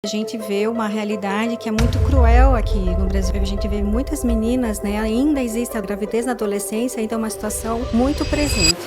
A gente vê uma realidade que é muito cruel aqui no Brasil. A gente vê muitas meninas, né? Ainda existe a gravidez na adolescência, então é uma situação muito presente.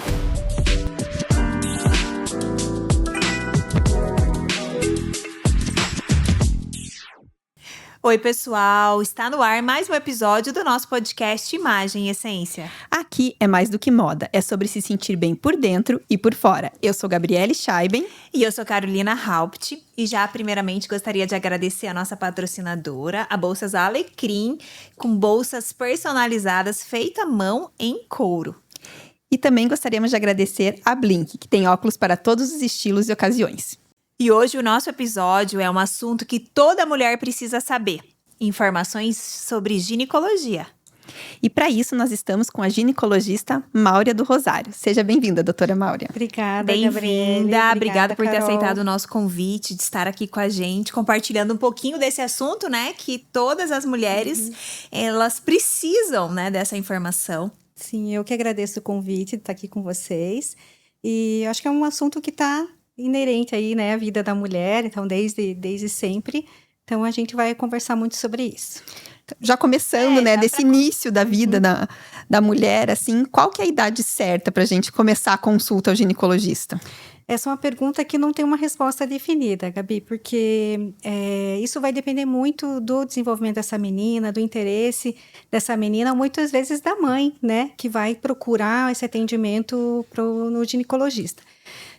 Oi, pessoal! Está no ar mais um episódio do nosso podcast Imagem e Essência. Aqui é mais do que moda, é sobre se sentir bem por dentro e por fora. Eu sou Gabriele Scheiben. E eu sou Carolina Haupt. E já, primeiramente, gostaria de agradecer a nossa patrocinadora, a Bolsas Alecrim, com bolsas personalizadas feitas à mão em couro. E também gostaríamos de agradecer a Blink, que tem óculos para todos os estilos e ocasiões. E hoje o nosso episódio é um assunto que toda mulher precisa saber: informações sobre ginecologia. E para isso nós estamos com a ginecologista Máurea do Rosário. Seja bem-vinda, doutora Máurea. Obrigada, Bem-vinda, obrigada por ter Carol. aceitado o nosso convite, de estar aqui com a gente, compartilhando um pouquinho desse assunto, né? Que todas as mulheres, elas precisam, né, dessa informação. Sim, eu que agradeço o convite de estar aqui com vocês. E eu acho que é um assunto que está inerente aí, né, à vida da mulher, então desde sempre. Então a gente vai conversar muito sobre isso. Já começando, né, desse início da vida da mulher, assim, qual que é a idade certa para a gente começar a consulta ao ginecologista? Essa é uma pergunta que não tem uma resposta definida, Gabi, porque isso vai depender muito do desenvolvimento dessa menina, do interesse dessa menina, muitas vezes da mãe, né, que vai procurar esse atendimento no ginecologista.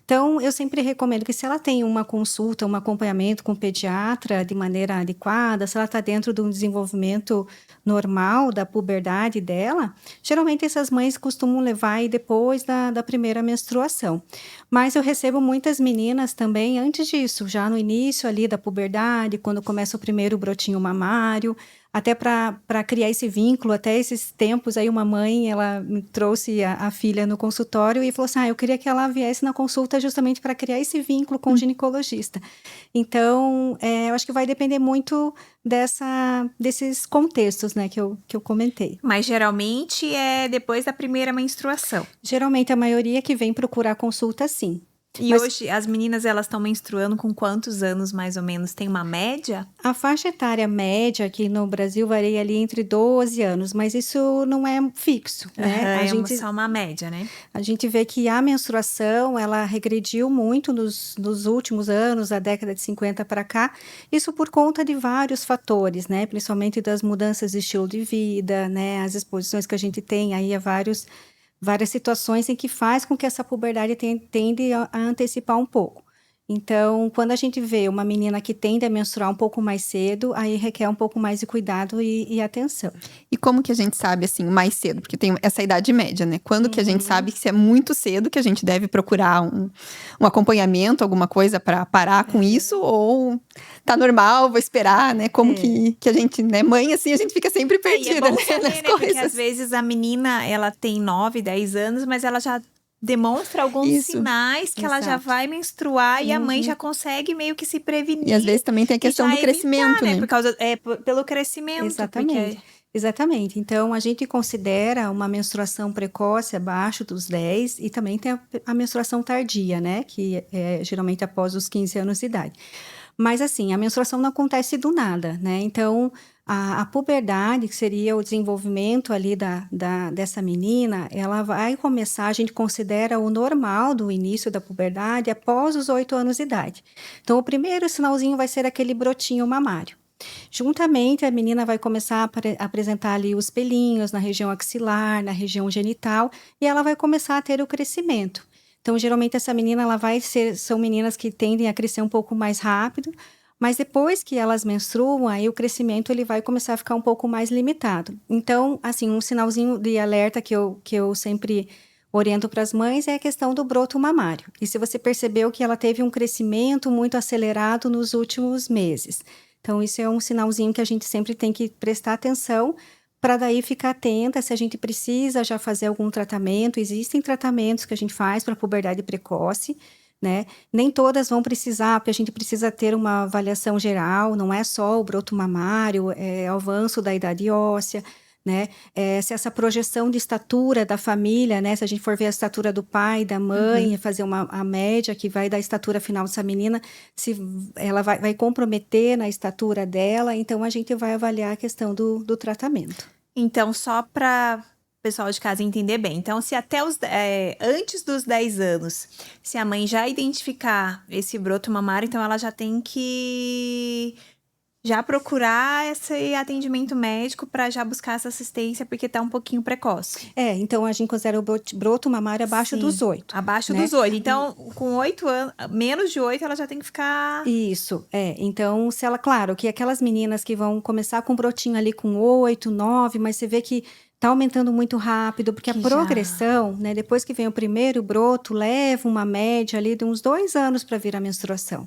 Então, eu sempre recomendo que se ela tem uma consulta, um acompanhamento com o pediatra de maneira adequada, se ela está dentro de um desenvolvimento normal da puberdade dela, geralmente essas mães costumam levar aí depois da primeira menstruação. Mas eu recebo muitas meninas também antes disso, já no início ali da puberdade, quando começa o primeiro brotinho mamário, até para criar esse vínculo. Até esses tempos aí uma mãe, ela me trouxe a filha no consultório e falou assim, eu queria que ela viesse na consulta justamente para criar esse vínculo com o ginecologista. Então, eu acho que vai depender muito desses contextos, né, que eu comentei. Mas geralmente é depois da primeira menstruação. Geralmente a maioria que vem procurar consulta, sim. E hoje as meninas, elas estão menstruando com quantos anos mais ou menos? Tem uma média? A faixa etária média aqui no Brasil varia ali entre 12 anos, mas isso não é fixo, né? É só uma média, né? A gente vê que a menstruação, ela regrediu muito nos últimos anos, da década de 50 para cá, isso por conta de vários fatores, né? Principalmente das mudanças de estilo de vida, né? As exposições que a gente tem aí a várias situações em que faz com que essa puberdade tende a antecipar um pouco. Então, quando a gente vê uma menina que tende a menstruar um pouco mais cedo, aí requer um pouco mais de cuidado e atenção. E como que a gente sabe, assim, mais cedo? Porque tem essa idade média, né? Quando que a gente sabe que se é muito cedo que a gente deve procurar um acompanhamento, alguma coisa para parar com isso? Ou tá normal, vou esperar, né? Como que a gente, né? Mãe, assim, a gente fica sempre perdida, é bom né? saber, Nas né? coisas. Porque às vezes a menina, ela tem 9, 10 anos, mas ela já demonstra alguns sinais que ela já vai menstruar e a mãe já consegue meio que se prevenir. E às vezes também tem a questão do crescimento, evitar, né? Por causa, pelo crescimento. Exatamente. Exatamente. Então, a gente considera uma menstruação precoce abaixo dos 10 e também tem a menstruação tardia, né? Que é geralmente após os 15 anos de idade. Mas, assim, a menstruação não acontece do nada, né? Então, a puberdade, que seria o desenvolvimento ali dessa menina, ela vai começar, a gente considera o normal do início da puberdade após os 8 anos de idade. Então, o primeiro sinalzinho vai ser aquele brotinho mamário. Juntamente, a menina vai começar a apresentar ali os pelinhos na região axilar, na região genital, e ela vai começar a ter o crescimento. Então, geralmente, essa menina, são meninas que tendem a crescer um pouco mais rápido, mas depois que elas menstruam, aí o crescimento ele vai começar a ficar um pouco mais limitado. Então, assim, um sinalzinho de alerta que eu sempre oriento para as mães é a questão do broto mamário. E se você percebeu que ela teve um crescimento muito acelerado nos últimos meses. Então, isso é um sinalzinho que a gente sempre tem que prestar atenção para daí ficar atenta se a gente precisa já fazer algum tratamento. Existem tratamentos que a gente faz para puberdade precoce, né? Nem todas vão precisar, porque a gente precisa ter uma avaliação geral, não é só o broto mamário, é o avanço da idade óssea. né? Se essa projeção de estatura da família, né? Se a gente for ver a estatura do pai, da mãe, fazer a média que vai dar a estatura final dessa menina, se ela vai comprometer na estatura dela, então a gente vai avaliar a questão do tratamento. Então, só para o pessoal de casa entender bem. Então, se até antes dos 10 anos, se a mãe já identificar esse broto mamário, então ela já tem que já procurar esse atendimento médico para já buscar essa assistência, porque tá um pouquinho precoce. Então a gente considera o broto mamário abaixo dos 8. Abaixo né? dos 8. Então, com 8 anos, menos de 8, ela já tem que ficar... Isso, Então, se ela, claro, que aquelas meninas que vão começar com brotinho ali com 8, 9, mas você vê que tá aumentando muito rápido, porque a progressão, né, depois que vem o primeiro broto, leva uma média ali de uns 2 anos para vir a menstruação.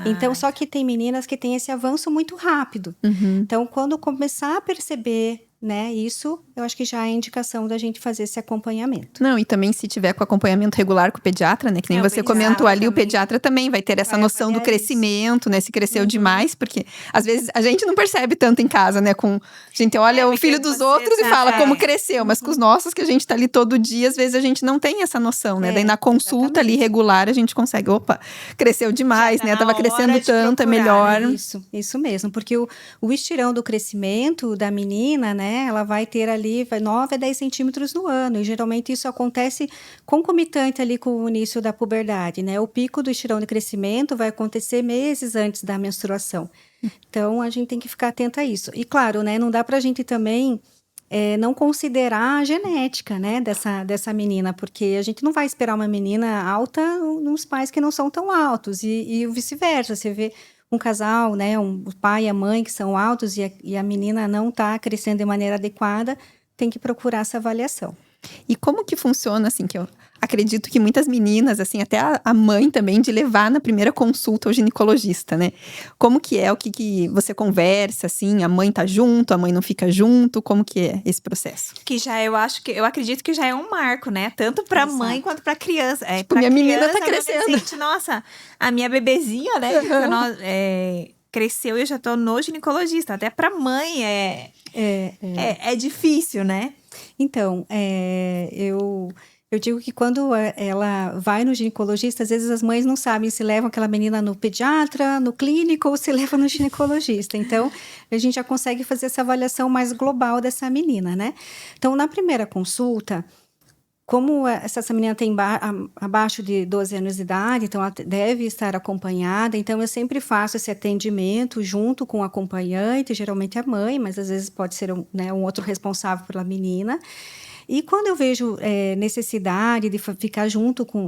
Então, só que tem meninas que têm esse avanço muito rápido. Então, quando começar a perceber, né, isso, eu acho que já é indicação da gente fazer esse acompanhamento. Não, e também se tiver com acompanhamento regular com o pediatra, né, que nem você comentou ali, o pediatra também vai ter essa noção do crescimento, né, se cresceu demais, porque às vezes a gente não percebe tanto em casa, né, a gente olha o filho dos outros e fala como cresceu, mas com os nossos, que a gente tá ali todo dia, às vezes a gente não tem essa noção, né, daí na consulta ali regular a gente consegue, cresceu demais, né, tava crescendo tanto, é melhor. Isso mesmo, porque o estirão do crescimento da menina, né, ela vai ter ali 9 a 10 centímetros no ano, e geralmente isso acontece concomitante ali com o início da puberdade, né? O pico do estirão de crescimento vai acontecer meses antes da menstruação. Então, a gente tem que ficar atenta a isso. E claro, né, não dá pra gente também não considerar a genética, né, dessa menina, porque a gente não vai esperar uma menina alta nos pais que não são tão altos, e vice-versa, você vê um casal, né, o pai e a mãe que são altos e a menina não está crescendo de maneira adequada, tem que procurar essa avaliação. E como que funciona, assim, que eu acredito que muitas meninas, assim, até a mãe também, de levar na primeira consulta ao ginecologista, né? Como que é, o que você conversa, assim, a mãe tá junto, a mãe não fica junto, como que é esse processo? Que já, eu acredito que já é um marco, né? Tanto pra mãe quanto pra criança. Tipo, minha menina tá crescendo. Nossa, a minha bebezinha, né? Cresceu e eu já tô no ginecologista. Até pra mãe é difícil, né? Então, eu digo que quando ela vai no ginecologista, às vezes as mães não sabem se levam aquela menina no pediatra, no clínico ou se levam no ginecologista. Então, a gente já consegue fazer essa avaliação mais global dessa menina, né? Então, na primeira consulta, como essa menina tem abaixo de 12 anos de idade, então ela deve estar acompanhada, então eu sempre faço esse atendimento junto com o acompanhante, geralmente a mãe, mas às vezes pode ser um outro responsável pela menina. E quando eu vejo necessidade de ficar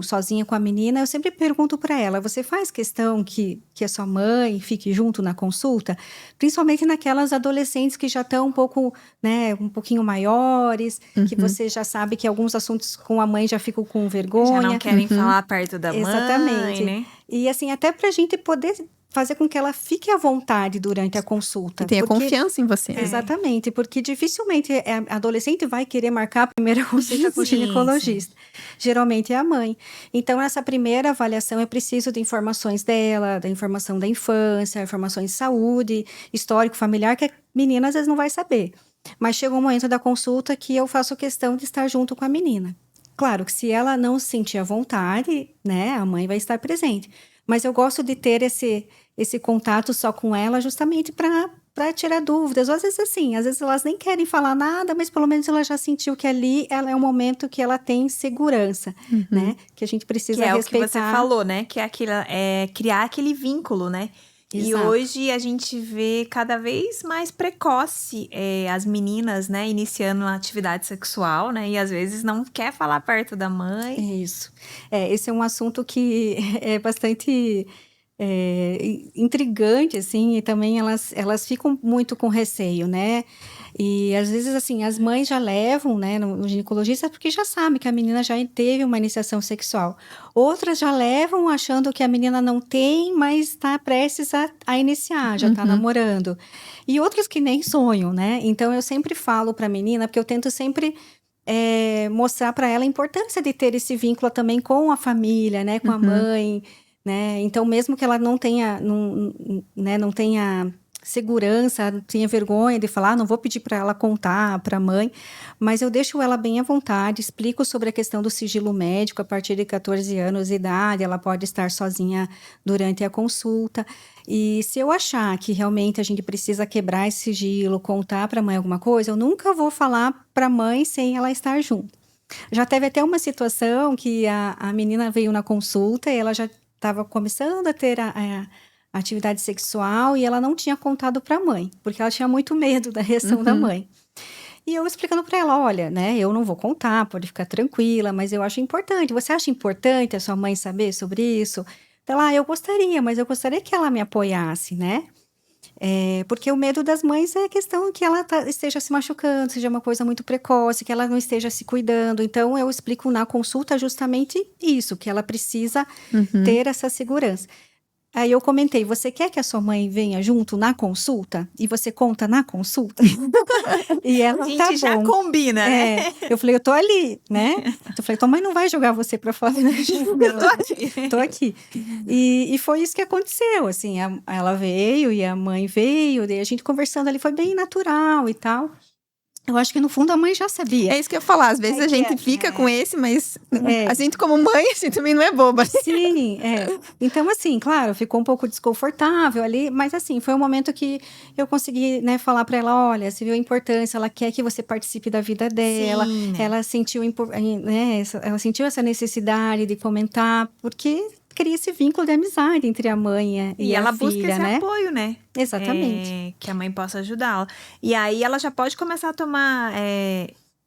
sozinha com a menina, eu sempre pergunto para ela, você faz questão que a sua mãe fique junto na consulta? Principalmente naquelas adolescentes que já estão um pouquinho maiores, que você já sabe que alguns assuntos com a mãe já ficam com vergonha. Já não querem falar perto da Exatamente. Mãe, né? E assim, até pra gente poder fazer com que ela fique à vontade durante a consulta. E tenha confiança em você. Exatamente, porque dificilmente a adolescente vai querer marcar a primeira consulta com o ginecologista. Geralmente é a mãe. Então, essa primeira avaliação é preciso de informações dela, da informação da infância, informações de saúde, histórico familiar, que a menina às vezes não vai saber. Mas chega um momento da consulta que eu faço questão de estar junto com a menina. Claro que se ela não se sentir à vontade, né, a mãe vai estar presente. Mas eu gosto de ter esse contato só com ela justamente para tirar dúvidas. Ou às vezes elas nem querem falar nada, mas pelo menos ela já sentiu que ali ela é um momento que ela tem segurança, né? Que a gente precisa respeitar. Que é o que você falou, né? Que é criar aquele vínculo, né? Exato. E hoje a gente vê cada vez mais precoce as meninas, né, iniciando a atividade sexual, né, e às vezes não quer falar perto da mãe. Isso. Esse é um assunto que é bastante intrigante, assim, e também elas ficam muito com receio, né? E às vezes, assim, as mães já levam, né, no ginecologista porque já sabem que a menina já teve uma iniciação sexual. Outras já levam achando que a menina não tem, mas está prestes a iniciar, já está namorando. E outras que nem sonham, né? Então, eu sempre falo para a menina, porque eu tento sempre mostrar para ela a importância de ter esse vínculo também com a família, né, com a mãe, né? Então, mesmo que ela não tenha segurança, tinha vergonha de falar, não vou pedir para ela contar para a mãe, mas eu deixo ela bem à vontade, explico sobre a questão do sigilo médico, a partir de 14 anos de idade, ela pode estar sozinha durante a consulta, e se eu achar que realmente a gente precisa quebrar esse sigilo, contar para a mãe alguma coisa, eu nunca vou falar para a mãe sem ela estar junto. Já teve até uma situação que a menina veio na consulta e ela já estava começando a ter a atividade sexual e ela não tinha contado para a mãe, porque ela tinha muito medo da reação da mãe. E eu explicando para ela, olha, né, eu não vou contar, pode ficar tranquila, mas eu acho importante. Você acha importante a sua mãe saber sobre isso? Ela, eu gostaria, mas eu gostaria que ela me apoiasse, né? Porque o medo das mães é a questão que ela esteja se machucando, seja uma coisa muito precoce, que ela não esteja se cuidando. Então, eu explico na consulta justamente isso, que ela precisa ter essa segurança. Aí eu comentei, você quer que a sua mãe venha junto na consulta? E você conta na consulta? E ela, A gente tá já bom. combina, né? Eu falei, eu tô ali, né? Eu falei, tua mãe não vai jogar você pra fora, né? Eu tô aqui. Tô aqui. E foi isso que aconteceu, assim, ela veio e a mãe veio, e a gente conversando ali foi bem natural e tal. Eu acho que no fundo a mãe já sabia. É isso que eu ia falar. Às vezes a gente fica com esse, mas a gente como mãe, a gente também não é boba. Sim, Então, assim, claro, ficou um pouco desconfortável ali, mas assim, foi um momento que eu consegui, né, falar para ela, olha, você viu a importância, ela quer que você participe da vida dela, Sim, né? ela sentiu, né, ela sentiu essa necessidade de comentar, porque cria esse vínculo de amizade entre a mãe e ela a busca filha, esse né? apoio, né? Exatamente. Que a mãe possa ajudá-la. E aí ela já pode começar a tomar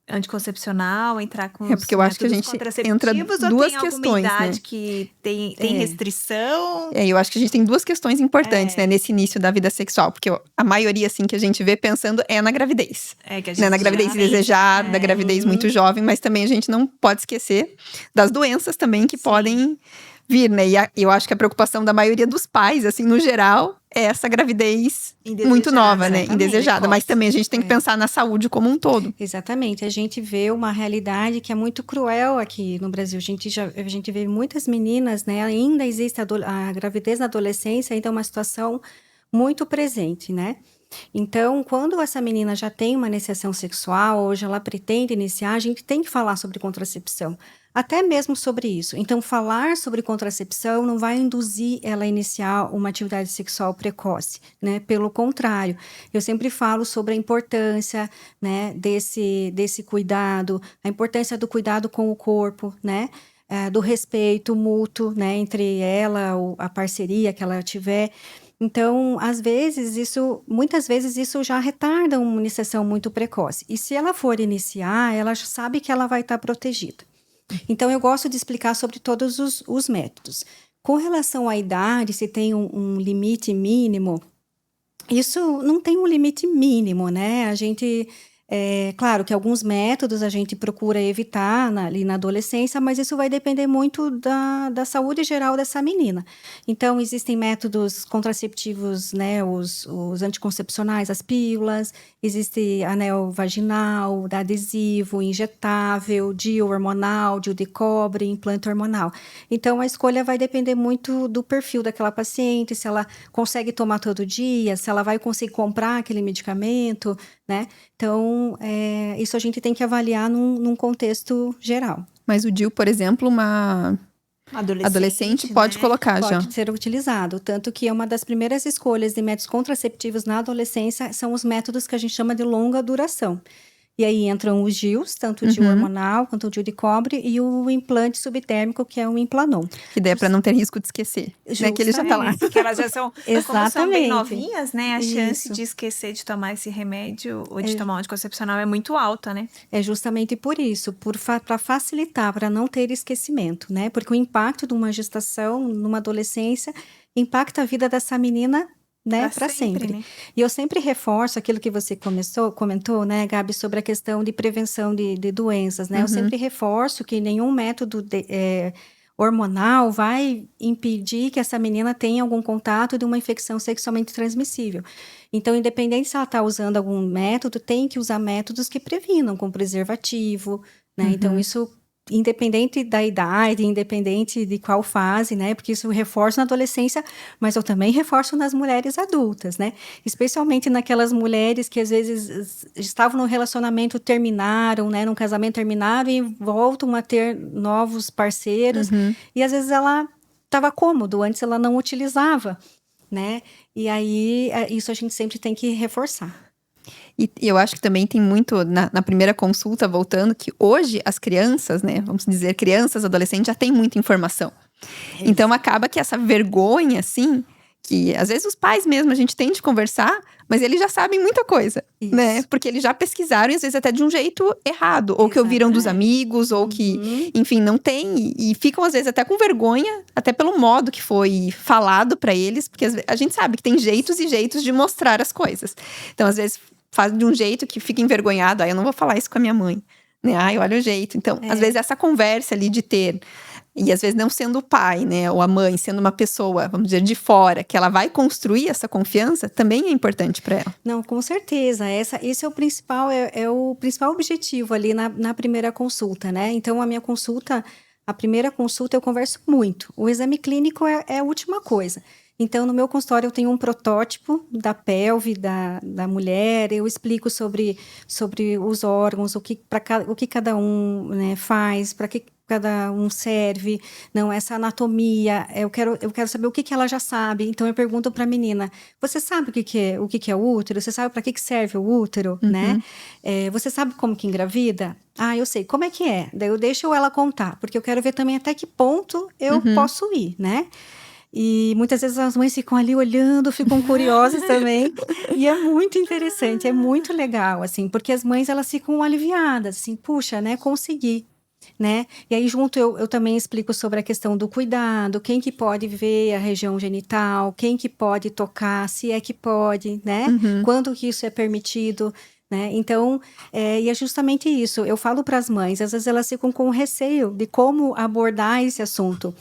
anticoncepcional, entrar com os porque eu acho que a métodos gente contraceptivos, entra ou duas tem alguma questões, idade né? que tem restrição? Eu acho que a gente tem duas questões importantes, né, nesse início da vida sexual, porque a maioria, assim, que a gente vê pensando é na gravidez. Que a gente Né, na gravidez desejada, da gravidez muito jovem, mas também a gente não pode esquecer das doenças também que podem vir, né? E eu acho que a preocupação da maioria dos pais, assim, no geral, é essa gravidez muito nova, né? Indesejada. Mas também a gente tem que pensar na saúde como um todo. Exatamente. A gente vê uma realidade que é muito cruel aqui no Brasil. A gente vê muitas meninas, né? Ainda existe a gravidez na adolescência, ainda é uma situação muito presente, né? Então, quando essa menina já tem uma iniciação sexual, hoje ela pretende iniciar, a gente tem que falar sobre contracepção, até mesmo sobre isso. Então, falar sobre contracepção não vai induzir ela a iniciar uma atividade sexual precoce, né? Pelo contrário, eu sempre falo sobre a importância, né, desse cuidado, a importância do cuidado com o corpo, né? Do respeito mútuo, né, entre ela, a parceria que ela tiver. Então, muitas vezes isso já retarda uma iniciação muito precoce. E se ela for iniciar, ela sabe que ela vai estar protegida. Então, eu gosto de explicar sobre todos os métodos. Com relação à idade, se tem um limite mínimo, isso não tem um limite mínimo, né? A gente, claro que alguns métodos a gente procura evitar ali na adolescência, mas isso vai depender muito da saúde geral dessa menina. Então, existem métodos contraceptivos, né? Os anticoncepcionais, as pílulas, existe anel vaginal, adesivo, injetável, DIU hormonal, DIU de cobre, implante hormonal. Então, a escolha vai depender muito do perfil daquela paciente, se ela consegue tomar todo dia, se ela vai conseguir comprar aquele medicamento, né? Então, isso a gente tem que avaliar num contexto geral. Mas o DIU, por exemplo, uma adolescente pode colocar já. Pode ser utilizado. Tanto que uma das primeiras escolhas de métodos contraceptivos na adolescência são os métodos que a gente chama de longa duração. E aí entram os DIUs, tanto o DIU hormonal quanto o DIU de cobre, e o implante subtérmico, que é o Implanon. Que daí é para não ter risco de esquecer, né? Que ele já tá lá. Porque elas já são, como são bem novinhas, né? A chance Isso. de esquecer de tomar esse remédio ou de tomar um anticoncepcional é muito alta, né? É justamente por isso, para facilitar, para não ter esquecimento, né? Porque o impacto de uma gestação, numa adolescência, impacta a vida dessa menina, né, para sempre. Né? E eu sempre reforço aquilo que você comentou, né, Gabi, sobre a questão de prevenção de doenças, né? Eu sempre reforço que nenhum método hormonal vai impedir que essa menina tenha algum contato de uma infecção sexualmente transmissível. Então, independente se ela está usando algum método, tem que usar métodos que previnam, com preservativo, né? Então, isso independente da idade, independente de qual fase, né? Porque isso eu reforço na adolescência, mas eu também reforço nas mulheres adultas, né? Especialmente naquelas mulheres que às vezes estavam no relacionamento, terminaram, né? Num casamento terminaram e voltam a ter novos parceiros. E às vezes ela estava cômodo, antes ela não utilizava, né? E aí, isso a gente sempre tem que reforçar. E eu acho que também tem muito, na primeira consulta, voltando, que hoje as crianças, né, vamos dizer, crianças, adolescentes, já têm muita informação. Então, acaba que essa vergonha, assim, que às vezes os pais mesmo, a gente tem de conversar, mas eles já sabem muita coisa, né? Porque eles já pesquisaram, e às vezes até de um jeito errado. Ou que ouviram dos amigos, ou que, enfim, não tem. E ficam, às vezes, até com vergonha, até pelo modo que foi falado pra eles. Porque a gente sabe que tem jeitos e jeitos de mostrar as coisas. Então, às vezes, faz de um jeito que fica envergonhado. Eu não vou falar isso com a minha mãe, né? Olha o jeito. Então, às vezes, essa conversa ali de ter... E às vezes não sendo o pai, né, ou a mãe, sendo uma pessoa, vamos dizer, de fora, que ela vai construir essa confiança, também é importante para ela. Não, com certeza. Esse é o principal, é o principal objetivo ali na primeira consulta, né? Então, a primeira consulta eu converso muito. O exame clínico é a última coisa. Então, no meu consultório, eu tenho um protótipo da pelve da mulher, eu explico sobre os órgãos, o que cada um, né, faz, para que cada um serve, não, essa anatomia, eu quero saber o que ela já sabe. Então, eu pergunto para a menina, você sabe o que é o útero? Você sabe para que serve o útero, né? Você sabe como que engravida? Eu sei. Como é que é? Daí eu deixo ela contar, porque eu quero ver também até que ponto eu posso ir, né? E muitas vezes as mães ficam ali olhando, ficam curiosas também. E é muito interessante, é muito legal, assim, porque as mães, elas ficam aliviadas, assim, puxa, né, consegui, né? E aí junto eu também explico sobre a questão do cuidado, quem que pode ver a região genital, quem que pode tocar, se é que pode, né? Quando que isso é permitido, né? Então, e é justamente isso. Eu falo para as mães, às vezes elas ficam com receio de como abordar esse assunto.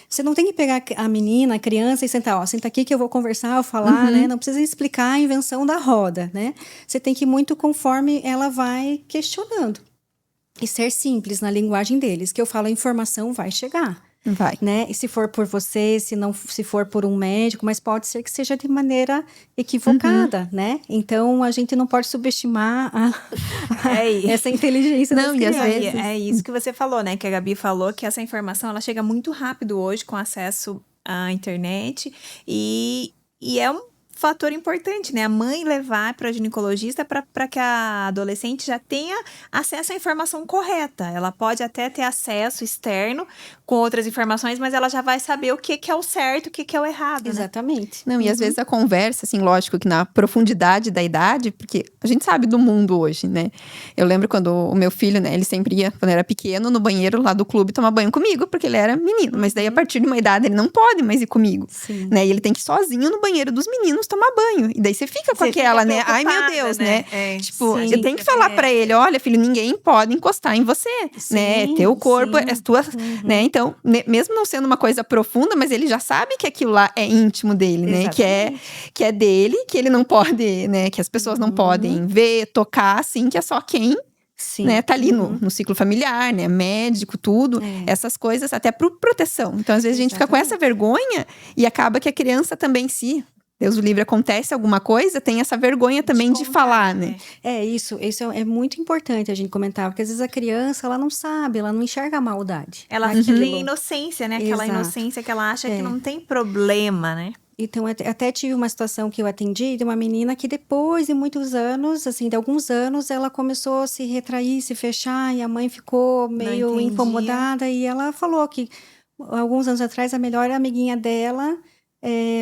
Você não tem que pegar a menina, a criança e sentar, senta aqui que eu vou conversar, eu falar, né? Não precisa explicar a invenção da roda, né? Você tem que ir muito conforme ela vai questionando. E ser simples na linguagem deles, que eu falo, a informação vai chegar. Vai. Né? E se for por você, se for por um médico, mas pode ser que seja de maneira equivocada, né? Então, a gente não pode subestimar essa inteligência das crianças. E às vezes é isso que você falou, né? Que a Gabi falou, que essa informação, ela chega muito rápido hoje com acesso à internet e é um fator importante, né? A mãe levar para a ginecologista para que a adolescente já tenha acesso à informação correta. Ela pode até ter acesso externo com outras informações, mas ela já vai saber o que é o certo, o que é o errado, Exatamente. Não, e às vezes a conversa, assim, lógico que na profundidade da idade, porque a gente sabe do mundo hoje, né? Eu lembro quando o meu filho, né, ele sempre ia, quando era pequeno, no banheiro lá do clube tomar banho comigo, porque ele era menino. Mas daí, a partir de uma idade, ele não pode mais ir comigo. Sim. Né? E ele tem que ir sozinho no banheiro dos meninos tomar banho. E daí você fica com aquela, né? Ai, meu Deus, né? Tipo, sim, eu tenho que falar pra ele, olha, filho, ninguém pode encostar em você, né? Teu corpo, as tuas, né? Então, mesmo não sendo uma coisa profunda, mas ele já sabe que aquilo lá é íntimo dele, né? Que é dele, que ele não pode, né? Que as pessoas não podem ver, tocar, assim, que é só quem... Sim. Né, tá ali no ciclo familiar, né, médico, tudo, essas coisas, até por proteção. Então, às vezes, a gente fica com essa vergonha e acaba que a criança também, se Deus o livre, acontece alguma coisa, tem essa vergonha também de falar, né? Isso é muito importante a gente comentar, porque às vezes a criança, ela não sabe, ela não enxerga a maldade. Ela tem inocência, né? Aquela inocência que ela acha que não tem problema, né? Então, até tive uma situação que eu atendi de uma menina que depois de muitos anos, assim, de alguns anos, ela começou a se retrair, se fechar, e a mãe ficou meio incomodada, e ela falou que alguns anos atrás a melhor amiguinha dela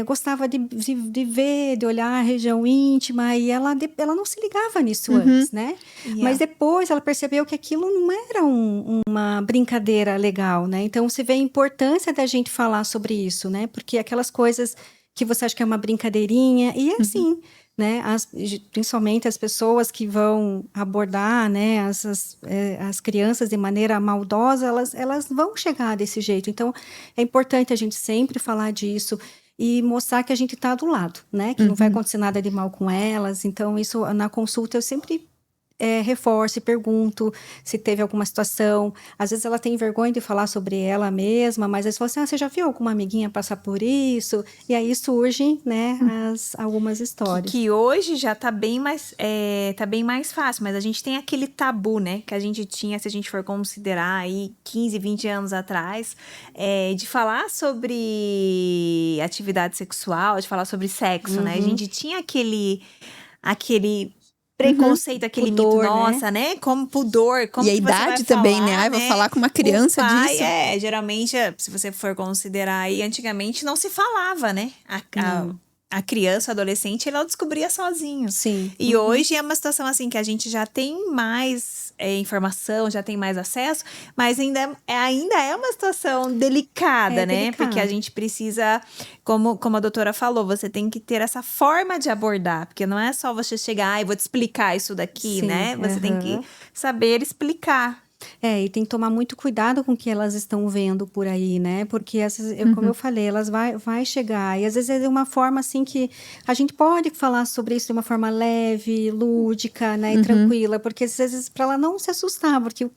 gostava de ver, de olhar a região íntima, e ela não se ligava nisso antes, né? Mas depois ela percebeu que aquilo não era uma brincadeira legal, né? Então, se vê a importância da gente falar sobre isso, né? Porque aquelas coisas que você acha que é uma brincadeirinha, e é assim, né? Principalmente as pessoas que vão abordar, né? As crianças de maneira maldosa, elas vão chegar desse jeito. Então, é importante a gente sempre falar disso e mostrar que a gente está do lado, né? Que não vai acontecer nada de mal com elas. Então, isso na consulta eu sempre reforço e pergunto se teve alguma situação. Às vezes ela tem vergonha de falar sobre ela mesma, mas aí você fala assim, você já viu alguma amiguinha passar por isso? E aí surgem, né, algumas histórias. Que hoje já tá bem mais fácil, mas a gente tem aquele tabu, né, que a gente tinha, se a gente for considerar aí 15, 20 anos atrás, de falar sobre atividade sexual, de falar sobre sexo, né? A gente tinha aquele preconceito, aquele Pudor, mito, nossa, né? Como pudor, como E a que você vai idade também, falar, né? Ai, vou falar com uma criança o pai, disso. geralmente, se você for considerar aí, antigamente não se falava, né? A criança, o adolescente, ela descobria sozinho. Sim. E hoje é uma situação assim que a gente já tem mais informação, já tem mais acesso, mas ainda é uma situação delicada, né? Delicado. Porque a gente precisa, como a doutora falou, você tem que ter essa forma de abordar, porque não é só você chegar, eu vou te explicar isso daqui, Sim, né? Você tem que saber explicar. E tem que tomar muito cuidado com o que elas estão vendo por aí, né? Porque essas, como eu falei, elas vai chegar. E às vezes é de uma forma assim que a gente pode falar sobre isso de uma forma leve, lúdica, né? E tranquila. Porque às vezes para ela não se assustar, porque,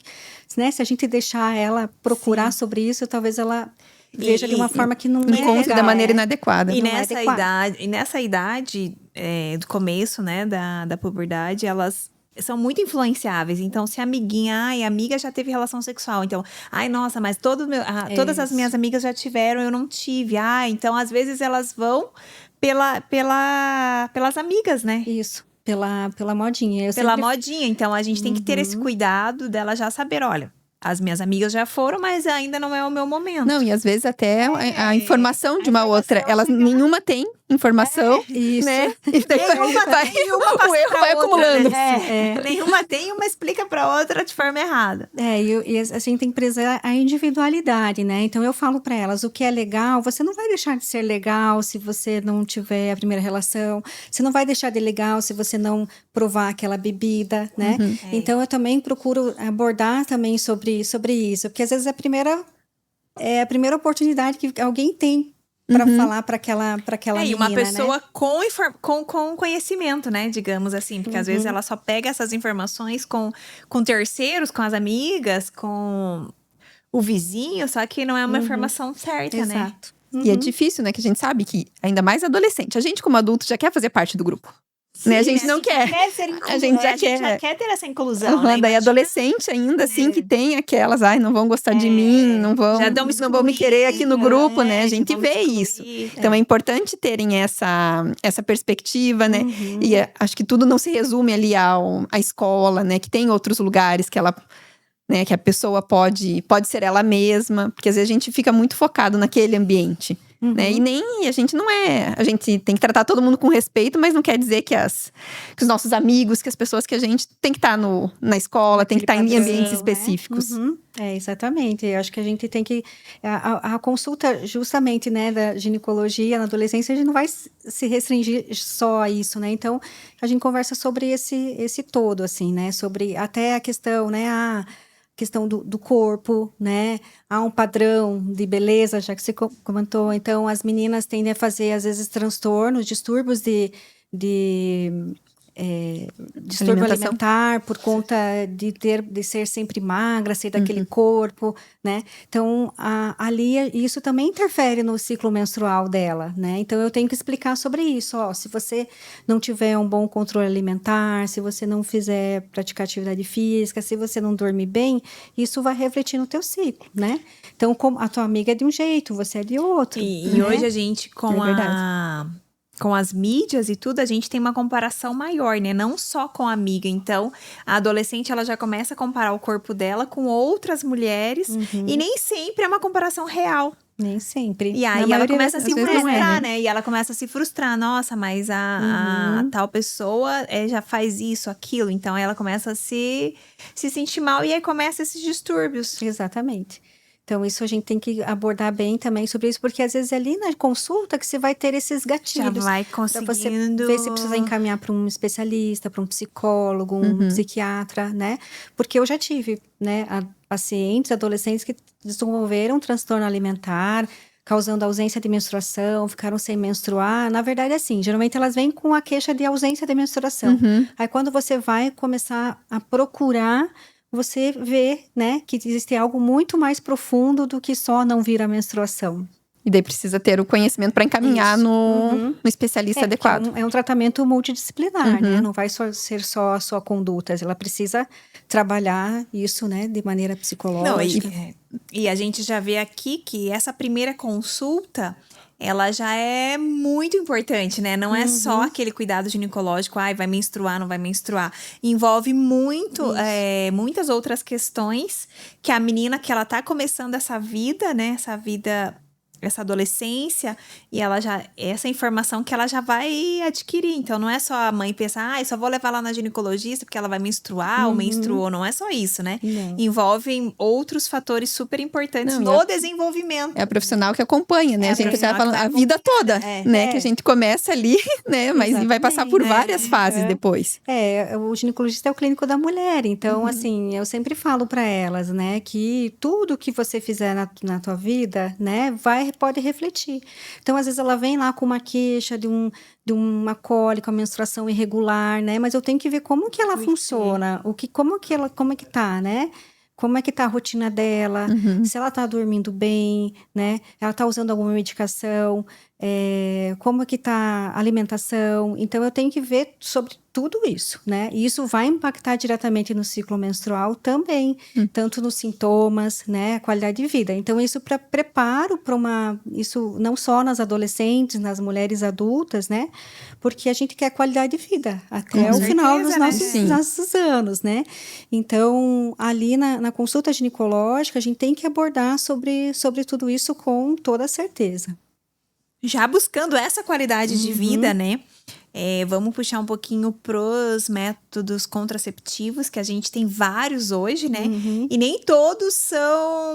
né? Se a gente deixar ela procurar sobre isso, talvez ela veja de uma forma que não é Encontre legal. da maneira inadequada. E Não é nessa adequado. idade do começo, né, da puberdade, elas são muito influenciáveis. Então, se a amiguinha, a amiga já teve relação sexual. Então, nossa, mas todas as minhas amigas já tiveram, eu não tive. Então, às vezes, elas vão pelas amigas, né? Isso, pela modinha. Pela modinha. Então, a gente tem que ter esse cuidado dela já saber, olha, as minhas amigas já foram, mas ainda não é o meu momento. Não, e às vezes até a informação de uma outra, elas nenhuma tem informação, Isso. né? E daí o erro vai acumulando. Né? Nenhuma tem, uma explica pra outra de forma errada. E a gente tem que prezar a individualidade, né? Então eu falo para elas, o que é legal, você não vai deixar de ser legal se você não tiver a primeira relação, você não vai deixar de legal se você não provar aquela bebida, né? Então eu também procuro abordar também sobre isso, porque às vezes é a primeira oportunidade que alguém tem para falar para aquela menina, e uma pessoa, né? com conhecimento, né? Digamos assim. Porque às vezes ela só pega essas informações com terceiros, com as amigas, com o vizinho, só que não é uma informação certa, né? Exato. E é difícil, né? Que a gente sabe que, ainda mais adolescente, a gente como adulto já quer fazer parte do grupo. Sim, né? A gente não quer. A gente já quer ter essa inclusão, né? Daí adolescente ainda, assim, que tem aquelas, não vão gostar de mim, não vão me querer aqui no grupo, né? A gente vê isso. Então é importante terem essa perspectiva, né? E acho que tudo não se resume ali à escola, né? Que tem outros lugares que ela... né, que a pessoa pode ser ela mesma, porque às vezes a gente fica muito focado naquele ambiente, né, e a gente não é, a gente tem que tratar todo mundo com respeito, mas não quer dizer que os nossos amigos, que as pessoas que a gente tem que estar na escola, tem que estar em ambientes específicos. Exatamente, eu acho que a gente tem que, a consulta justamente, né, da ginecologia na adolescência, a gente não vai se restringir só a isso, né, então a gente conversa sobre esse todo, assim, né, sobre até a questão, né, questão do corpo, né? Há um padrão de beleza, já que você comentou. Então, as meninas tendem a fazer, às vezes, transtornos, distúrbios distúrbio alimentar por conta de ser sempre magra, ser daquele corpo, né? Então, ali, isso também interfere no ciclo menstrual dela, né? Então, eu tenho que explicar sobre isso. Se você não tiver um bom controle alimentar, se você não fizer praticar atividade física, se você não dormir bem, isso vai refletir no teu ciclo, né? Então, como a tua amiga é de um jeito, você é de outro. E hoje a gente, com as mídias e tudo, a gente tem uma comparação maior, né? Não só com a amiga. Então, a adolescente, ela já começa a comparar o corpo dela com outras mulheres. E nem sempre é uma comparação real. Nem sempre. E aí ela começa a se frustrar, né? E ela começa a se frustrar. Nossa, mas a tal pessoa já faz isso, aquilo. Então, ela começa a se sentir mal. E aí começa esses distúrbios. Exatamente. Então, isso a gente tem que abordar bem também sobre isso, porque às vezes é ali na consulta que você vai ter esses gatilhos. Já vai conseguindo... Pra você ver se precisa encaminhar para um especialista, para um psicólogo, um psiquiatra, né? Porque eu já tive, né, pacientes, adolescentes que desenvolveram transtorno alimentar, causando ausência de menstruação, ficaram sem menstruar. Na verdade, assim, geralmente elas vêm com a queixa de ausência de menstruação. Aí quando você vai começar a procurar, você vê, né, que existe algo muito mais profundo do que só não vir a menstruação. E daí precisa ter o conhecimento para encaminhar Isso. no especialista adequado. É um tratamento multidisciplinar, né? Não vai ser só a sua conduta. Ela precisa trabalhar isso, né, de maneira psicológica. E a gente já vê aqui que essa primeira consulta, ela já é muito importante, né? Não é só aquele cuidado ginecológico, vai menstruar, não vai menstruar. Envolve muitas outras questões que a menina, que ela tá começando essa vida, né? Essa adolescência, e essa informação que ela já vai adquirir. Então, não é só a mãe pensar, só vou levar lá na ginecologista porque ela vai menstruar ou menstruou. Não é só isso, né? Não. Envolvem outros fatores super importantes no desenvolvimento. É a profissional que acompanha, né? A gente tá falando a vida toda, né? Que a gente começa ali, né? Mas vai passar por várias fases depois. O ginecologista é o clínico da mulher. Então, assim, eu sempre falo para elas, né? Que tudo que você fizer na tua vida, né? Pode refletir. Então, às vezes ela vem lá com uma queixa de uma cólica, uma menstruação irregular, né? Mas eu tenho que ver como que ela funciona, como é que tá, né? Como é que tá a rotina dela, se ela tá dormindo bem, né? Ela tá usando alguma medicação, como é que tá a alimentação. Então, eu tenho que ver sobre tudo isso, né? E isso vai impactar diretamente no ciclo menstrual também, tanto nos sintomas, né? A qualidade de vida. Então, isso para preparo para isso não só nas adolescentes, nas mulheres adultas, né? Porque a gente quer qualidade de vida até o final dos nossos anos, né? Então, ali na consulta ginecológica, a gente tem que abordar sobre tudo isso com toda certeza. Já buscando essa qualidade de vida, né? Vamos puxar um pouquinho pros métodos contraceptivos, que a gente tem vários hoje, né? E nem todos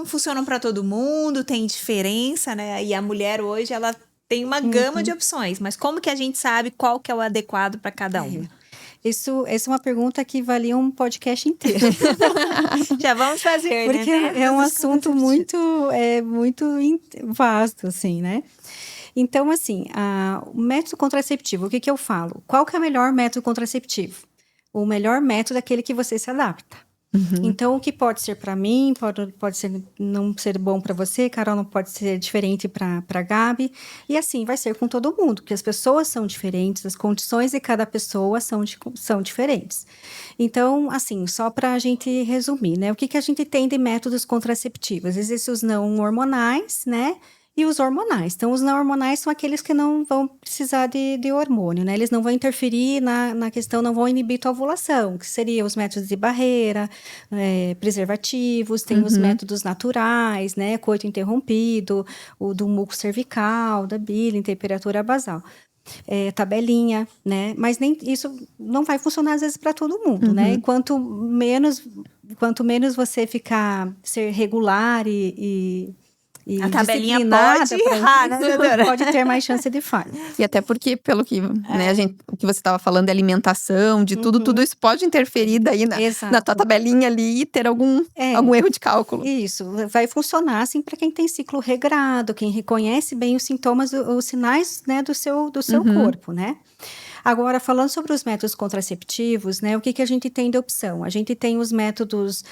funcionam para todo mundo, tem diferença, né? E a mulher hoje, ela tem uma gama de opções, mas como que a gente sabe qual que é o adequado para cada um? Essa é uma pergunta que valia um podcast inteiro. Já vamos fazer, porque é um assunto muito vasto, assim, né? Então, assim, o método contraceptivo, o que eu falo? Qual que é o melhor método contraceptivo? O melhor método é aquele que você se adapta. Então, o que pode ser para mim, pode não ser bom para você, Carol, não pode ser diferente para Gabi. E assim, vai ser com todo mundo, porque as pessoas são diferentes, as condições de cada pessoa são diferentes. Então, assim, só para a gente resumir, né? O que a gente tem de métodos contraceptivos? Existem os não hormonais, né? E os hormonais. Então, os não hormonais são aqueles que não vão precisar de hormônio, né? Eles não vão interferir na questão, não vão inibir a ovulação, que seriam os métodos de barreira, preservativos, tem os métodos naturais, né? Coito interrompido, o do muco cervical, da bila, em temperatura basal. Tabelinha, né? Mas nem isso não vai funcionar às vezes para todo mundo, né? E quanto menos você ser regular e a tabelinha pode errar, né, doutora? Pode ter mais chance de falha. E até porque, pelo que né, o que você estava falando de alimentação, de tudo isso pode interferir daí na tua tabelinha ali e ter algum erro de cálculo. Isso, vai funcionar assim para quem tem ciclo regrado, quem reconhece bem os sintomas, os sinais, né, do seu corpo, né? Agora, falando sobre os métodos contraceptivos, né, o que a gente tem de opção? A gente tem os métodos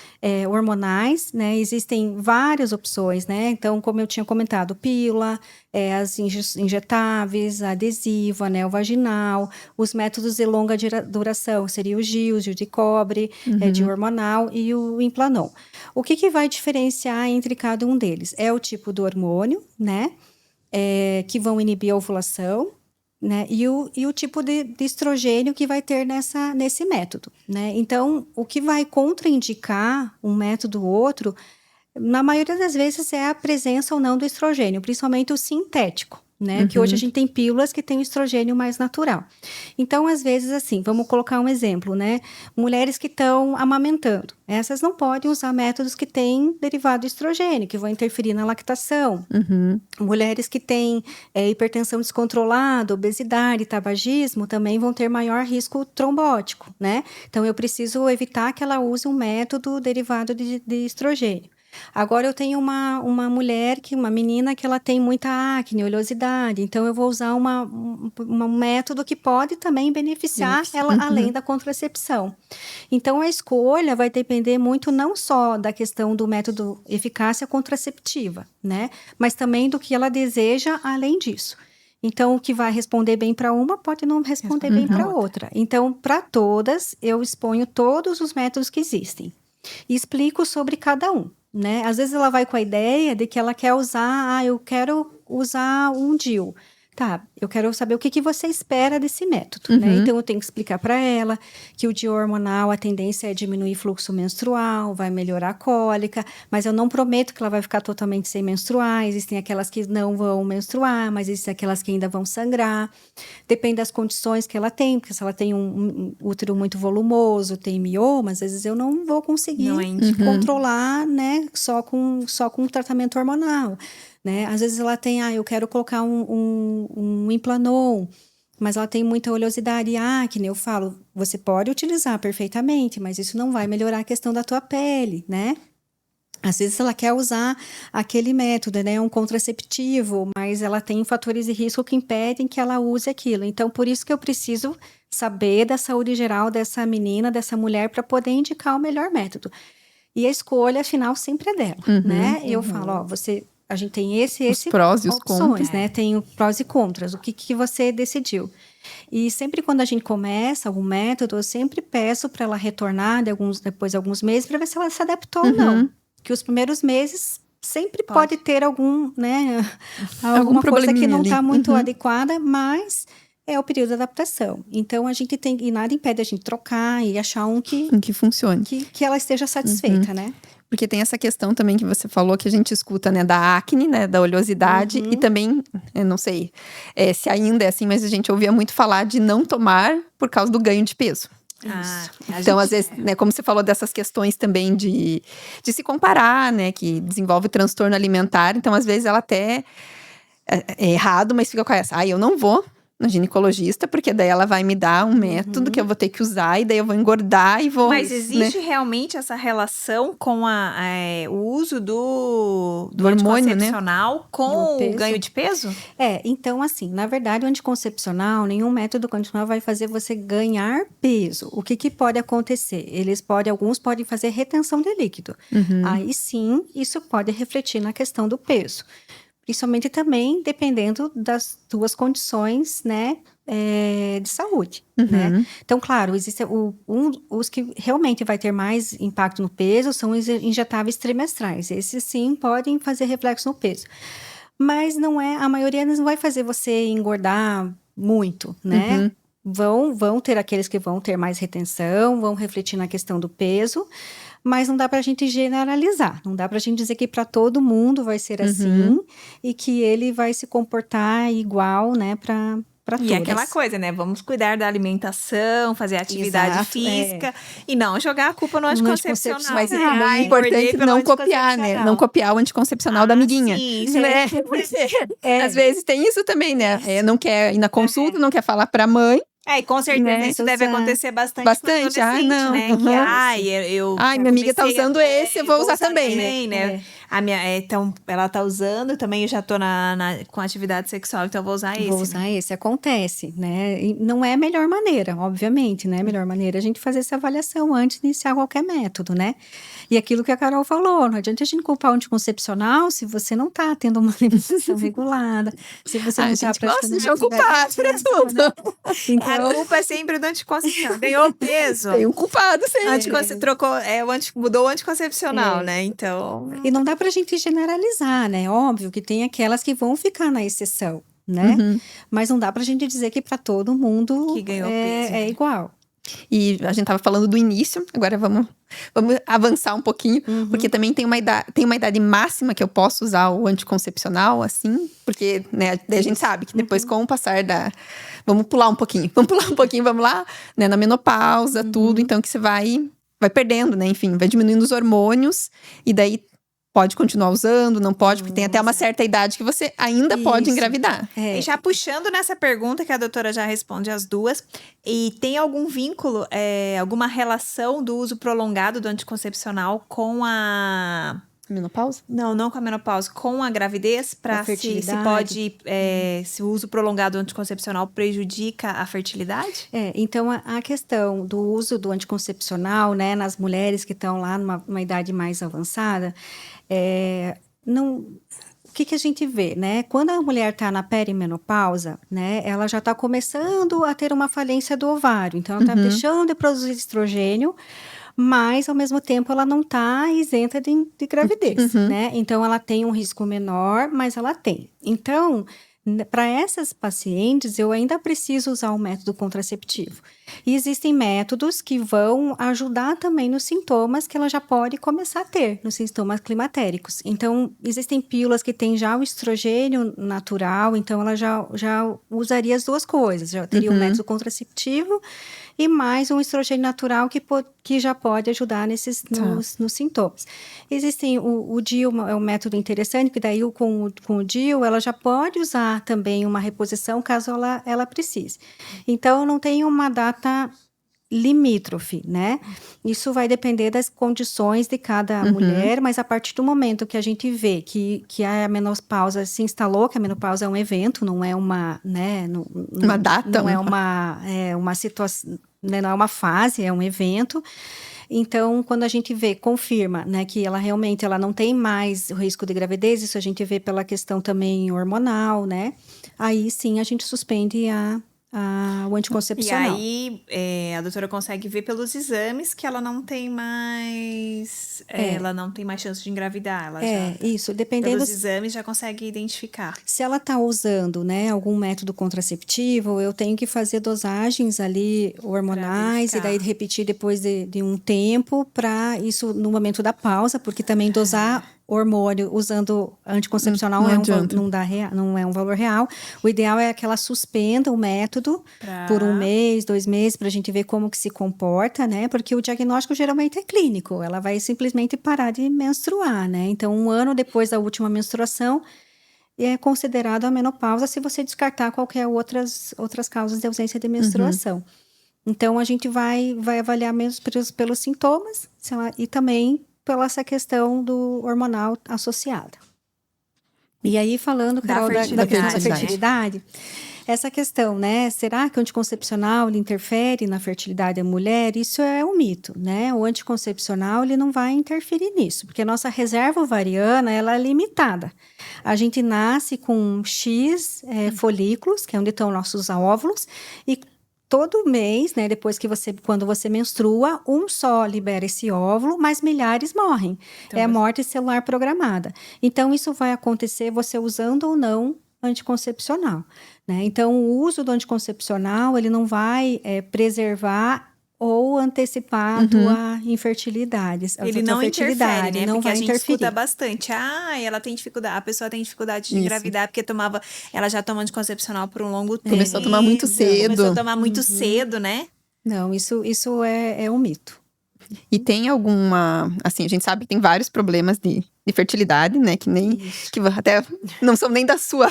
hormonais, né, existem várias opções, né, então, como eu tinha comentado, pílula, as injetáveis, a adesiva, né, o vaginal, os métodos de longa duração, seria o GIL de cobre, de hormonal e o Implanon. O que vai diferenciar entre cada um deles? É o tipo do hormônio, né, que vão inibir a ovulação, né? E o tipo de estrogênio que vai ter nesse método, né? Então, o que vai contraindicar um método ou outro, na maioria das vezes, é a presença ou não do estrogênio, principalmente o sintético, né? Que hoje a gente tem pílulas que têm o estrogênio mais natural. Então, às vezes, assim, vamos colocar um exemplo, né? Mulheres que estão amamentando, essas não podem usar métodos que têm derivado de estrogênio, que vão interferir na lactação. Mulheres que têm hipertensão descontrolada, obesidade, tabagismo, também vão ter maior risco trombótico, né? Então, eu preciso evitar que ela use um método derivado de estrogênio. Agora eu tenho uma mulher, uma menina que ela tem muita acne, oleosidade, então eu vou usar um método que pode também beneficiar ela, além da contracepção. Então a escolha vai depender muito não só da questão do método eficácia contraceptiva, né? Mas também do que ela deseja além disso. Então, o que vai responder bem para uma pode não responder bem para outra. Então, para todas, eu exponho todos os métodos que existem e explico sobre cada um, né? Às vezes ela vai com a ideia de que ela quer usar, eu quero usar um DIU. Tá, eu quero saber o que você espera desse método, né? Então, eu tenho que explicar para ela que o DIU hormonal, a tendência é diminuir fluxo menstrual, vai melhorar a cólica, mas eu não prometo que ela vai ficar totalmente sem menstruar. Existem aquelas que não vão menstruar, mas existem aquelas que ainda vão sangrar. Depende das condições que ela tem, porque se ela tem um útero muito volumoso, tem mioma, às vezes eu não vou conseguir controlar, né? Só com tratamento hormonal. Né? Às vezes ela tem, eu quero colocar um Implanon, mas ela tem muita oleosidade e acne. Eu falo, você pode utilizar perfeitamente, mas isso não vai melhorar a questão da tua pele, né? Às vezes ela quer usar aquele método, né? Um contraceptivo, mas ela tem fatores de risco que impedem que ela use aquilo. Então, por isso que eu preciso saber da saúde geral dessa menina, dessa mulher, para poder indicar o melhor método. E a escolha, afinal, sempre é dela, né? Eu falo, a gente tem os prós e os contras, né? Tem prós e contras. O que você decidiu? E sempre quando a gente começa algum método, eu sempre peço para ela retornar depois de alguns meses para ver se ela se adaptou ou não. Que os primeiros meses sempre pode ter né? Alguma coisa que não está muito adequada, mas é o período de adaptação. Então, a gente tem... E nada impede a gente trocar e achar um que funcione. Que ela esteja satisfeita, né? Porque tem essa questão também que você falou, que a gente escuta, né, da acne, né, da oleosidade, e também, eu não sei se ainda é assim, mas a gente ouvia muito falar de não tomar por causa do ganho de peso. Então, às vezes, né, como você falou dessas questões também de se comparar, né, que desenvolve transtorno alimentar, então, às vezes, ela até é errado, mas fica com essa, eu não vou no ginecologista, porque daí ela vai me dar um método que eu vou ter que usar, e daí eu vou engordar e vou... Mas existe realmente essa relação com o uso do hormônio, anticoncepcional, né? Com o ganho de peso? Então assim, na verdade o anticoncepcional, nenhum método condicional vai fazer você ganhar peso. O que pode acontecer? Alguns podem fazer retenção de líquido. Aí sim, isso pode refletir na questão do peso. Principalmente também dependendo das tuas condições, né, de saúde, né? Então, claro, existe os que realmente vai ter mais impacto no peso são os injetáveis trimestrais. Esses sim podem fazer reflexo no peso. Mas a maioria não vai fazer você engordar muito, né? Vão ter aqueles que vão ter mais retenção, vão refletir na questão do peso, mas não dá pra gente generalizar, não dá pra gente dizer que para todo mundo vai ser assim e que ele vai se comportar igual, né, para todas. E aquela coisa, né, vamos cuidar da alimentação, fazer atividade física e não jogar a culpa no anticoncepcional. Mas é importante não copiar, né, não copiar o anticoncepcional da amiguinha. Sim, né? Às vezes tem isso também, né, não quer ir na consulta, não quer falar pra mãe. E com certeza isso deve acontecer bastante. Não. Né? Minha amiga tá usando esse, eu vou usar também, né? Então, ela tá usando, também eu já tô com atividade sexual, então eu vou usar esse. Vou usar esse, acontece, né? E não é a melhor maneira, obviamente, né? A melhor maneira é a gente fazer essa avaliação antes de iniciar qualquer método, né? E aquilo que a Carol falou, não adianta a gente culpar o anticoncepcional se você não tá tendo uma alimentação regulada, se você não tá praticando atividade culpado pra tudo. Então, a culpa é sempre do anticoncepcional. Ganhou peso. Tem um culpado sempre. Mudou o anticoncepcional, né? Então... E não dá pra gente generalizar, né? Óbvio que tem aquelas que vão ficar na exceção, né? Mas não dá pra gente dizer que pra todo mundo que ganhou peso, é igual. E a gente tava falando do início, agora vamos avançar um pouquinho, porque também tem uma idade máxima que eu posso usar o anticoncepcional, assim, porque, né, daí a gente sabe que depois com o passar vamos pular um pouquinho, vamos lá, né, na menopausa, tudo, então que você vai perdendo, né, enfim, vai diminuindo os hormônios, e daí pode continuar usando, não pode, porque tem até uma certa idade que você ainda pode engravidar. E já puxando nessa pergunta, que a doutora já responde as duas, e tem algum vínculo, alguma relação do uso prolongado do anticoncepcional com a Menopausa? Não com a menopausa, com a gravidez, para se pode, se o uso prolongado do anticoncepcional prejudica a fertilidade? Então a questão do uso do anticoncepcional, né, nas mulheres que estão lá numa idade mais avançada, não... O que a gente vê, né? Quando a mulher está na perimenopausa, né, ela já está começando a ter uma falência do ovário. Então, ela está deixando de produzir estrogênio, mas, ao mesmo tempo, ela não está isenta de gravidez, né? Então, ela tem um risco menor, mas ela tem. Então, para essas pacientes, eu ainda preciso usar o método contraceptivo. E existem métodos que vão ajudar também nos sintomas que ela já pode começar a ter, nos sintomas climatéricos. Então, existem pílulas que têm já o estrogênio natural, então ela já usaria as duas coisas. Já teria o método contraceptivo e mais um estrogênio natural que já pode ajudar nos sintomas. Existem o DIU, é um método interessante, que daí com o DIU ela já pode usar também uma reposição caso ela precise. Então, não tem uma data limítrofe, né? Isso vai depender das condições de cada mulher, mas a partir do momento que a gente vê que a menopausa se instalou, que a menopausa é um evento, não é uma, né, uma data, não é uma situação, né, não é uma fase, é um evento. Então, quando a gente confirma, né, que ela realmente não tem mais o risco de gravidez, isso a gente vê pela questão também hormonal, né? Aí sim a gente suspende o anticoncepcional. E aí, a doutora consegue ver pelos exames que ela não tem mais... ela não tem mais chance de engravidar. Isso. Dependendo... Pelos exames já consegue identificar. Se ela está usando, né, algum método contraceptivo, eu tenho que fazer dosagens ali hormonais e daí repetir depois de um tempo para isso no momento da pausa, porque também dosar hormônio usando anticoncepcional não é um valor real. O ideal é que ela suspenda o método por 1 mês, 2 meses, para a gente ver como que se comporta, né? Porque o diagnóstico geralmente é clínico. Ela vai simplesmente parar de menstruar, né? Então, 1 ano depois da última menstruação, é considerado a menopausa se você descartar qualquer outras causas de ausência de menstruação. Então, a gente vai avaliar mesmo pelos sintomas e também pela essa questão do hormonal associada. E aí, falando, Carol, da questão da fertilidade, essa questão, né? Será que o anticoncepcional ele interfere na fertilidade da mulher? Isso é um mito, né? O anticoncepcional ele não vai interferir nisso, porque a nossa reserva ovariana ela é limitada. A gente nasce com X folículos, que é onde estão nossos óvulos, e todo mês, né, quando você menstrua, um só libera esse óvulo, mas milhares morrem. Então, é a morte celular programada. Então, isso vai acontecer você usando ou não anticoncepcional, né? Então, o uso do anticoncepcional, ele não vai preservar ou antecipar a tua infertilidade. Ele não interfere, né? Não porque vai a gente escuta bastante. Ela tem dificuldade, a pessoa tem dificuldade de engravidar porque ela já toma anticoncepcional por um longo tempo. Começou a tomar muito cedo. Começou a tomar muito cedo, né? Não, isso é um mito. E tem alguma... Assim, a gente sabe que tem vários problemas de fertilidade, né? Que nem... Que até não são nem da sua...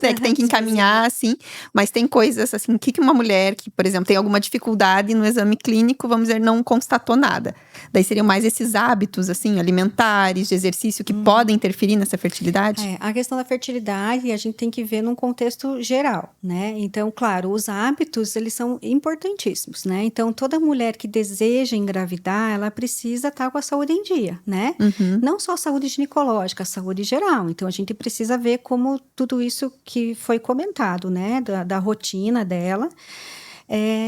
né, que tem que encaminhar, assim. Mas tem coisas, assim... que uma mulher que, por exemplo, tem alguma dificuldade no exame clínico, vamos dizer, não constatou nada. Daí seriam mais esses hábitos, assim, alimentares, de exercício, que podem interferir nessa fertilidade? A questão da fertilidade, a gente tem que ver num contexto geral, né? Então, claro, os hábitos, eles são importantíssimos, né? Então, toda mulher que deseja engravidar, ela precisa estar com a saúde em dia, né? Não só a saúde ginecológica, a saúde geral. Então, a gente precisa ver como tudo isso que foi comentado, né? Da rotina dela.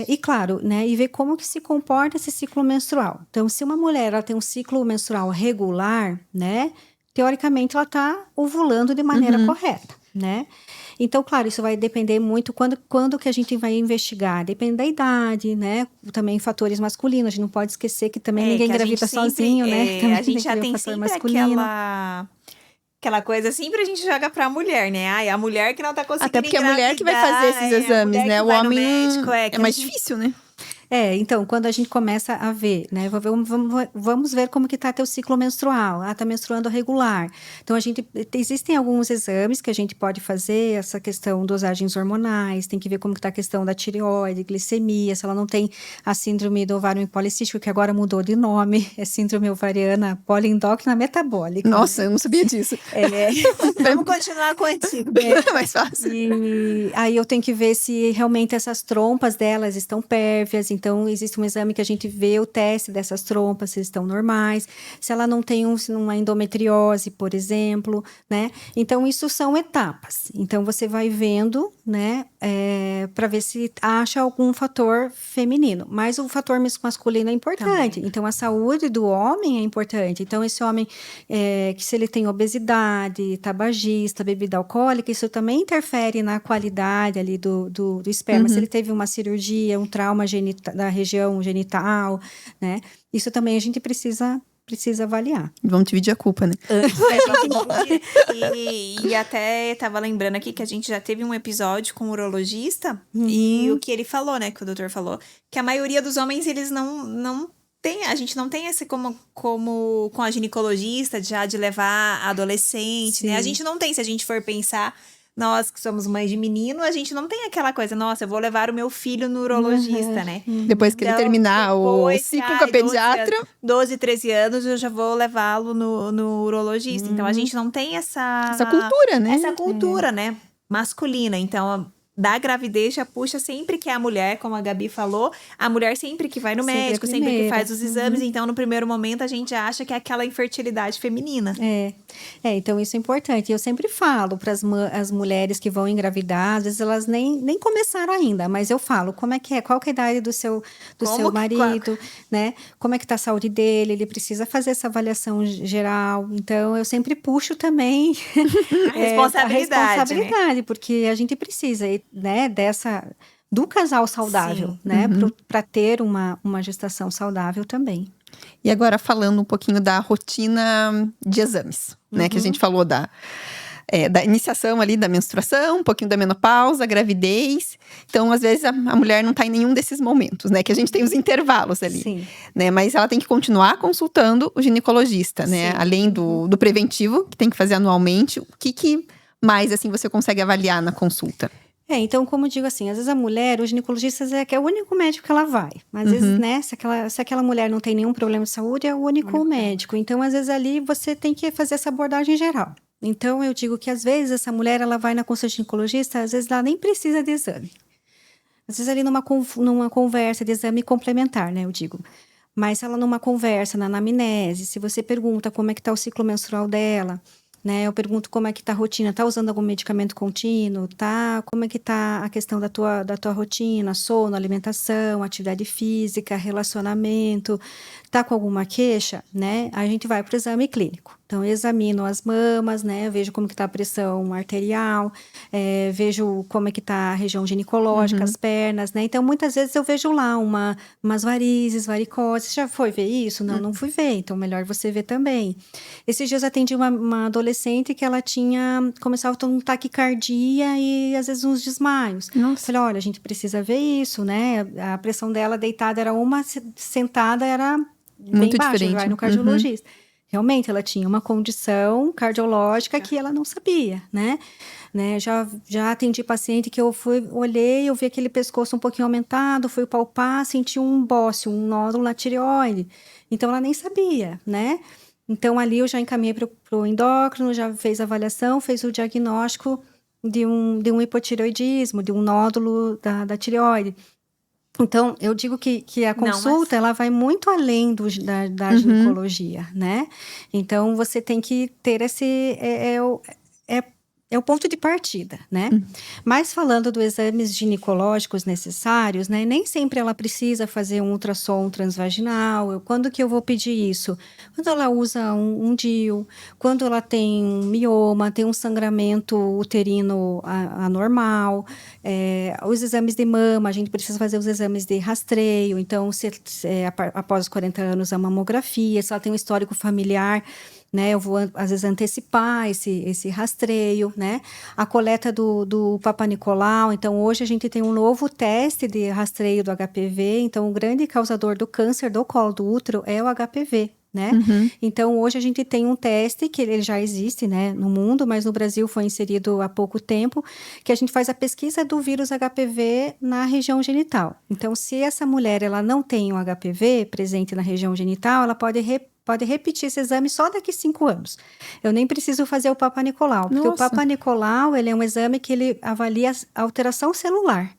E claro, né, e ver como que se comporta esse ciclo menstrual. Então, se uma mulher ela tem um ciclo menstrual regular, né, teoricamente ela está ovulando de maneira correta, né? Então, claro, isso vai depender muito quando que a gente vai investigar. Depende da idade, né? Também fatores masculinos. A gente não pode esquecer que também ninguém engravida sozinho, né? Também a gente já tem sempre aquela coisa sempre a gente joga pra mulher, né? A mulher que não tá conseguindo até porque engravidar, é a mulher que vai fazer esses exames, né? O homem médico, é mais difícil, né? Então, quando a gente começa a ver, né? Vamos ver como que tá teu ciclo menstrual. Tá menstruando regular. Então, existem alguns exames que a gente pode fazer, essa questão dosagens hormonais, tem que ver como que tá a questão da tireoide, glicemia, se ela não tem a síndrome do ovário policístico, que agora mudou de nome, é síndrome ovariana poliendócrina metabólica. Nossa, eu não sabia disso. Vamos continuar com o antigo. É mais fácil. E aí eu tenho que ver se realmente essas trompas delas estão pérvias. Então, existe um exame que a gente vê o teste dessas trompas, se estão normais. Se ela não tem uma endometriose, por exemplo, né? Então, isso são etapas. Então, você vai vendo, né? Para ver se acha algum fator feminino. Mas o fator masculino é importante. Também. Então, a saúde do homem é importante. Então, esse homem, que se ele tem obesidade, tabagista, bebida alcoólica, isso também interfere na qualidade ali do esperma. Se ele teve uma cirurgia, um trauma da região genital, né? Isso também a gente precisa avaliar. Vamos dividir a culpa, né? E até tava lembrando aqui que a gente já teve um episódio com um urologista e o que ele falou, né? Que o doutor falou, que a maioria dos homens, eles não tem, a gente não tem esse como com a ginecologista já de levar adolescente, né? A gente não tem, se a gente for pensar, nós que somos mães de menino, a gente não tem aquela coisa, nossa, eu vou levar o meu filho no urologista, né? Depois que ele terminar o ciclo com a pediatra. 12, 13 anos, eu já vou levá-lo no urologista. Então, a gente não tem essa cultura, né? Essa cultura, né? Masculina. Então, da gravidez já puxa sempre que é a mulher, como a Gabi falou, a mulher sempre que vai no médico, sempre que faz os exames. Então, no primeiro momento, a gente acha que é aquela infertilidade feminina. Então isso é importante. Eu sempre falo para as mulheres que vão engravidar, às vezes elas nem começaram ainda, mas eu falo, como é que é? Qual que é a idade do seu marido, né? Como é que tá a saúde dele? Ele precisa fazer essa avaliação geral. Então, eu sempre puxo também a responsabilidade, né? Porque a gente precisa, né, do casal saudável, né, para ter uma gestação saudável também. E agora falando um pouquinho da rotina de exames, né, que a gente falou da iniciação ali da menstruação, um pouquinho da menopausa, gravidez. Então, às vezes, a mulher não está em nenhum desses momentos, né? Que a gente tem os intervalos ali. Sim. Né? Mas ela tem que continuar consultando o ginecologista, né? Sim. Além do preventivo, que tem que fazer anualmente. O que mais, assim, você consegue avaliar na consulta? Então, como eu digo assim, às vezes a mulher, o ginecologista é o único médico que ela vai. Às vezes, né, se aquela mulher não tem nenhum problema de saúde, é o único médico. Então, às vezes ali você tem que fazer essa abordagem geral. Então, eu digo que às vezes essa mulher, ela vai na consulta ginecologista, às vezes ela nem precisa de exame. Às vezes ali numa conversa de exame complementar, né, eu digo. Mas ela numa conversa, na anamnese, se você pergunta como é que tá o ciclo menstrual dela, né, eu pergunto como é que tá a rotina, tá usando algum medicamento contínuo, tá? Como é que tá a questão da tua rotina, sono, alimentação, atividade física, relacionamento, tá com alguma queixa, né? A gente vai pro exame clínico. Então, eu examino as mamas, né? Eu vejo como que tá a pressão arterial, vejo como é que tá a região ginecológica, as pernas, né? Então, muitas vezes eu vejo lá umas varizes, varicoses. Você já foi ver isso? Não fui ver. Então, melhor você ver também. Esses dias eu atendi uma adolescente que ela começava a ter um taquicardia e, às vezes, uns desmaios. Nossa. Falei, olha, a gente precisa ver isso, né? A pressão dela deitada era uma, sentada era bem muito baixa. diferente. Vai no cardiologista. Realmente, ela tinha uma condição cardiológica que ela não sabia, né? Já atendi paciente que eu olhei, eu vi aquele pescoço um pouquinho aumentado, fui palpar, senti um bócio, um nódulo na tireoide. Então, ela nem sabia, né? Então, ali eu já encaminhei para o endócrino, já fez a avaliação, fez o diagnóstico de um hipotireoidismo, de um nódulo da tireoide. Então, eu digo que a consulta, ela vai muito além da ginecologia, né? Então, você tem que ter esse... É o ponto de partida, né? Mas falando dos exames ginecológicos necessários, né? Nem sempre ela precisa fazer um ultrassom transvaginal. Quando que eu vou pedir isso? Quando ela usa um DIU, quando ela tem um mioma, tem um sangramento uterino anormal, os exames de mama, a gente precisa fazer os exames de rastreio. Então, após os 40 anos, a mamografia, se ela tem um histórico familiar né? Eu vou, às vezes, antecipar esse rastreio, né? A coleta do Papa Nicolau. Então, hoje a gente tem um novo teste de rastreio do HPV. Então, o grande causador do câncer do colo do útero é o HPV, né? Então, hoje a gente tem um teste que ele já existe, né, no mundo, mas no Brasil foi inserido há pouco tempo, que a gente faz a pesquisa do vírus HPV na região genital. Então, se essa mulher ela não tem um HPV presente na região genital, ela pode repetir esse exame só daqui 5 anos. Eu nem preciso fazer o Papa Nicolau, porque o Papa Nicolau, ele é um exame que ele avalia a alteração celular.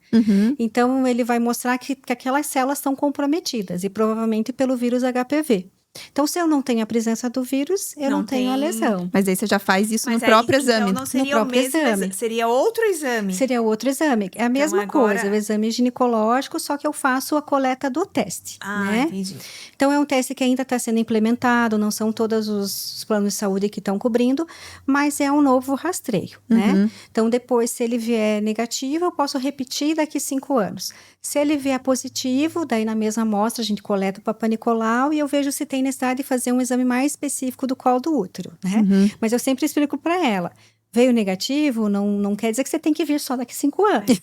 Então, ele vai mostrar que aquelas células estão comprometidas, e provavelmente pelo vírus HPV. Então, se eu não tenho a presença do vírus, eu não tenho a lesão. Mas aí você já faz isso no próprio exame. Então, não seria o mesmo exame. Seria outro exame. Seria outro exame. É a mesma coisa, o exame ginecológico, só que eu faço a coleta do teste. Né? Entendi. Então, é um teste que ainda está sendo implementado, não são todos os planos de saúde que estão cobrindo, mas é um novo rastreio, né? Então, depois, se ele vier negativo, eu posso repetir daqui 5 anos. Se ele vier positivo, daí na mesma amostra a gente coleta o Papa Nicolau e eu vejo se tem necessidade de fazer um exame mais específico do colo do útero, né? Mas eu sempre explico para ela. Veio negativo, não quer dizer que você tem que vir só daqui 5 anos.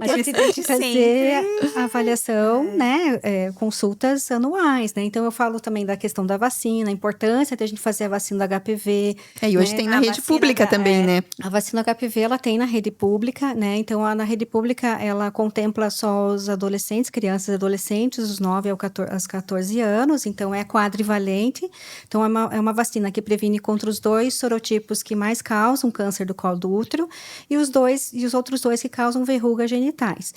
A gente tem que fazer a avaliação, né? Consultas anuais, né? Então, eu falo também da questão da vacina, a importância de a gente fazer a vacina do HPV. E hoje tem na rede pública também, né? A vacina HPV, ela tem na rede pública, né? Então, na rede pública, ela contempla só os adolescentes, crianças e adolescentes, dos 9 aos 14 anos. Então, é quadrivalente. Então, é uma vacina que previne contra os 2 sorotipos que mais causam câncer do colo do útero e os outros 2 que causam verrugas genitais.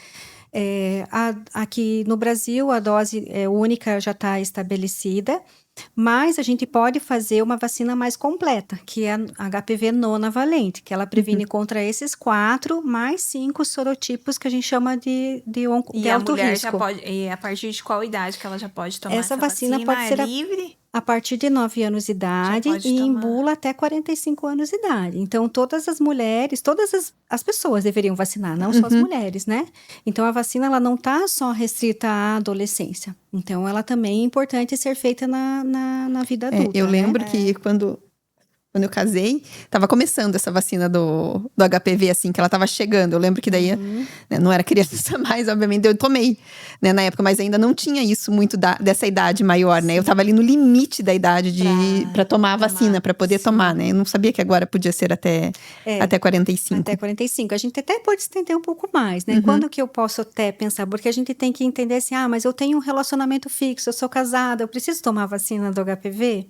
Aqui no Brasil, a dose única já está estabelecida, mas a gente pode fazer uma vacina mais completa, que é a HPV nonavalente, que ela previne contra esses 4 mais 5 sorotipos que a gente chama de alto risco. Já pode, e a partir de qual idade que ela já pode tomar essa vacina? Pode ser livre? A partir de 9 anos de idade e em bula até 45 anos de idade. Então, todas as mulheres, todas as pessoas deveriam vacinar, não só as mulheres, né? Então, a vacina, ela não está só restrita à adolescência. Então, ela também é importante ser feita na vida adulta. Eu lembro que quando eu casei, tava começando essa vacina do HPV, assim, que ela tava chegando. Eu lembro que daí, né, não era criança mais, obviamente, eu tomei, né, na época, mas ainda não tinha isso muito dessa idade maior, né? Eu tava ali no limite da idade pra tomar a vacina, pra poder tomar, né? Eu não sabia que agora podia ser até 45. Até 45. A gente até pode estender um pouco mais, né? Quando que eu posso até pensar? Porque a gente tem que entender assim, mas eu tenho um relacionamento fixo, eu sou casada, eu preciso tomar a vacina do HPV?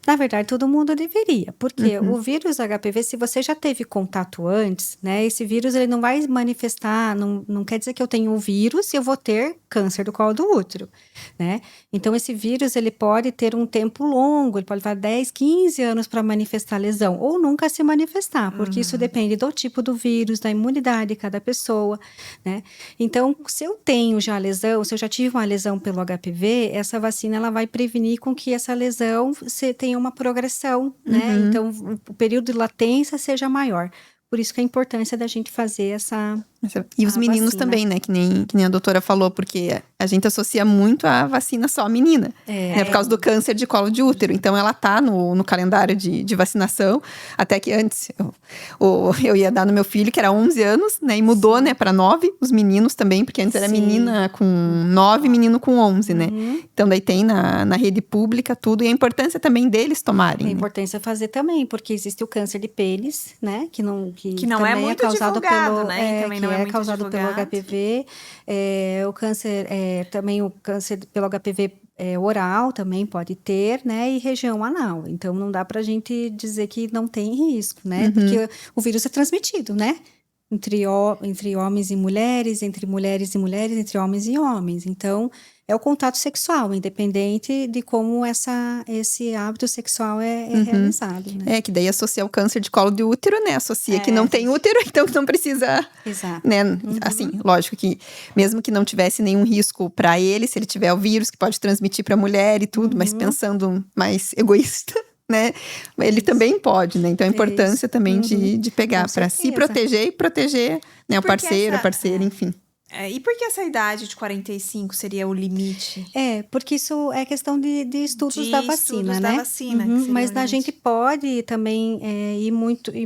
Na verdade, todo mundo deveria, porque o vírus HPV, se você já teve contato antes, né, esse vírus ele não vai manifestar, não quer dizer que eu tenho um vírus e eu vou ter câncer do colo do útero, né? Então, esse vírus, ele pode ter um tempo longo, ele pode levar 10, 15 anos para manifestar lesão, ou nunca se manifestar, porque isso depende do tipo do vírus, da imunidade de cada pessoa, né? Então, se eu tenho já lesão, se eu já tive uma lesão pelo HPV, essa vacina, ela vai prevenir com que essa lesão tenha uma progressão, né? Então, o período de latência seja maior. Por isso que a importância da gente fazer essa E os meninos vacina também, né? Que nem a doutora falou, porque a gente associa muito a vacina só a menina, né? Por causa do câncer de colo de útero. Então, ela tá no calendário de vacinação. Até que antes, eu ia dar no meu filho, que era 11 anos, né? E mudou, né? Para 9, os meninos também. Porque antes era menina com 9, menino com 11, né? Então, daí tem na rede pública tudo. E a importância também deles tomarem. A importância é fazer também, porque existe o câncer de pênis, né? Que não é muito causado divulgado, pelo, né? Também não é muito causado divulgado. pelo HPV. O câncer, também o câncer pelo HPV oral também pode ter, né? E região anal. Então, não dá pra gente dizer que não tem risco, né? Porque o vírus é transmitido, né? Entre homens e mulheres, entre mulheres e mulheres, entre homens e homens. Então, é o contato sexual, independente de como esse hábito sexual é realizado, né? Que daí associa o câncer de colo de útero, né? Associa que não tem útero, então que não precisa... Exato. Né? Assim, lógico que mesmo que não tivesse nenhum risco para ele, se ele tiver o vírus que pode transmitir para a mulher e tudo, mas pensando mais egoísta, né? Ele também pode, né? Então a importância também de pegar para se proteger e proteger, né, o parceiro, a parceira, enfim. E por que essa idade de 45 seria o limite? Porque isso é questão de estudos da vacina, estudos né? da vacina, que seria Mas o a limite. gente pode também ir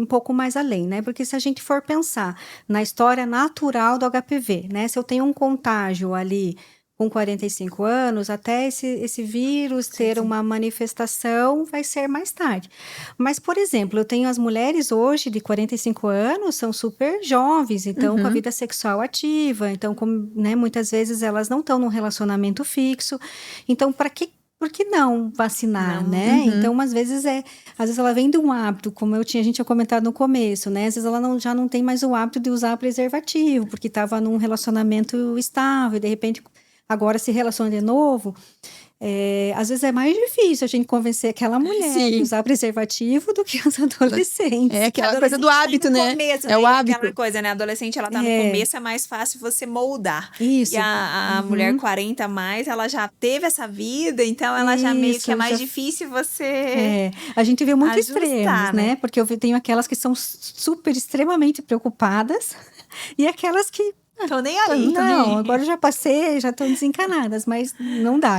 um pouco mais além, né? Porque se a gente for pensar na história natural do HPV, né? Se eu tenho um contágio ali com 45 anos, até esse vírus ter sim. uma manifestação vai ser mais tarde. Mas, por exemplo, eu tenho as mulheres hoje de 45 anos, são super jovens, então com a vida sexual ativa, então né, muitas vezes elas não estão num relacionamento fixo. Então, por que não vacinar, Não. né? Então, às vezes ela vem de um hábito, como a gente tinha comentado no começo, né? Às vezes ela já não tem mais o hábito de usar preservativo, porque estava num relacionamento estável, e de repente agora se relaciona de novo. Às vezes é mais difícil a gente convencer aquela mulher de usar preservativo do que os adolescentes. É aquela coisa do hábito, né? Começo, É o hábito. Aquela coisa, né? Adolescente, ela tá no começo, é mais fácil você moldar. Isso. E a mulher 40 a mais, ela já teve essa vida, então ela já meio que é mais difícil você A gente vê muito ajustar, extremos, né? Porque eu tenho aquelas que são super, extremamente preocupadas e aquelas que tô nem aí. Não, agora eu já passei, já estão desencanadas, mas não dá.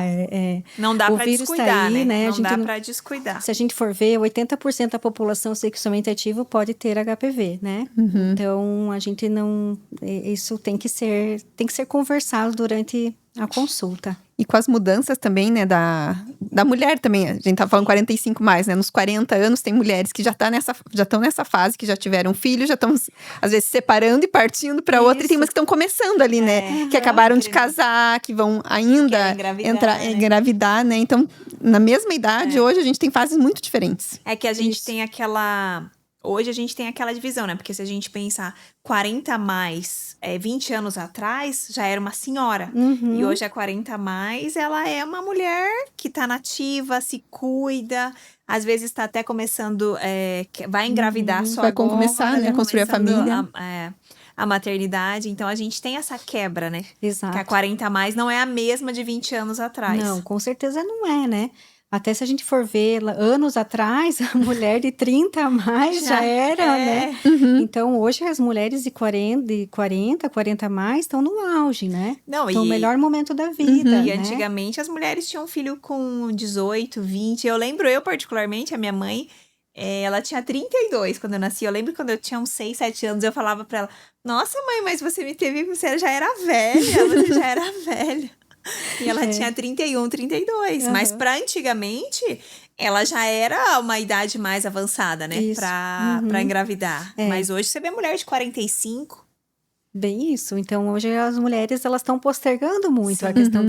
Não dá o pra vírus descuidar, tá aí, né? Não dá pra descuidar. Se a gente for ver, 80% da população sexualmente ativa pode ter HPV, né? Então, a gente não... Isso tem que ser conversado durante a consulta. E com as mudanças também, né, da mulher também. A gente tá falando 45 mais, né? Nos 40 anos tem mulheres que já estão nessa fase, que já tiveram filhos, já estão, às vezes, se separando e partindo para outra. E tem umas que estão começando ali, né? Que acabaram de casar, que vão ainda engravidar, né? Então, na mesma idade, hoje a gente tem fases muito diferentes. É que a gente tem aquela... Hoje a gente tem aquela divisão, né? Porque se a gente pensar 40 a mais, 20 anos atrás, já era uma senhora. E hoje a 40 a mais, ela é uma mulher que tá nativa, se cuida. Às vezes tá até começando, vai engravidar só vai agora. começar, né? Construir a família. A maternidade. Então, a gente tem essa quebra, né? Exato. Que a 40 a mais não é a mesma de 20 anos atrás. Não, com certeza não é, né? Até se a gente for ver anos atrás, a mulher de 30 a mais já era, né? Então, hoje as mulheres de 40 a mais estão no auge, né? Não, no melhor momento da vida, E né? antigamente as mulheres tinham filho com 18, 20. Eu lembro, particularmente, a minha mãe, ela tinha 32 quando eu nasci. Eu lembro quando eu tinha uns 6, 7 anos, eu falava pra ela: nossa, mãe, mas você me teve, você já era velha, você já era velha. E ela tinha 31, 32. Mas pra antigamente, ela já era uma idade mais avançada, né? Isso. Pra engravidar. Mas hoje você vê mulher de 45. Bem isso. Então, hoje as mulheres, elas estão postergando muito a questão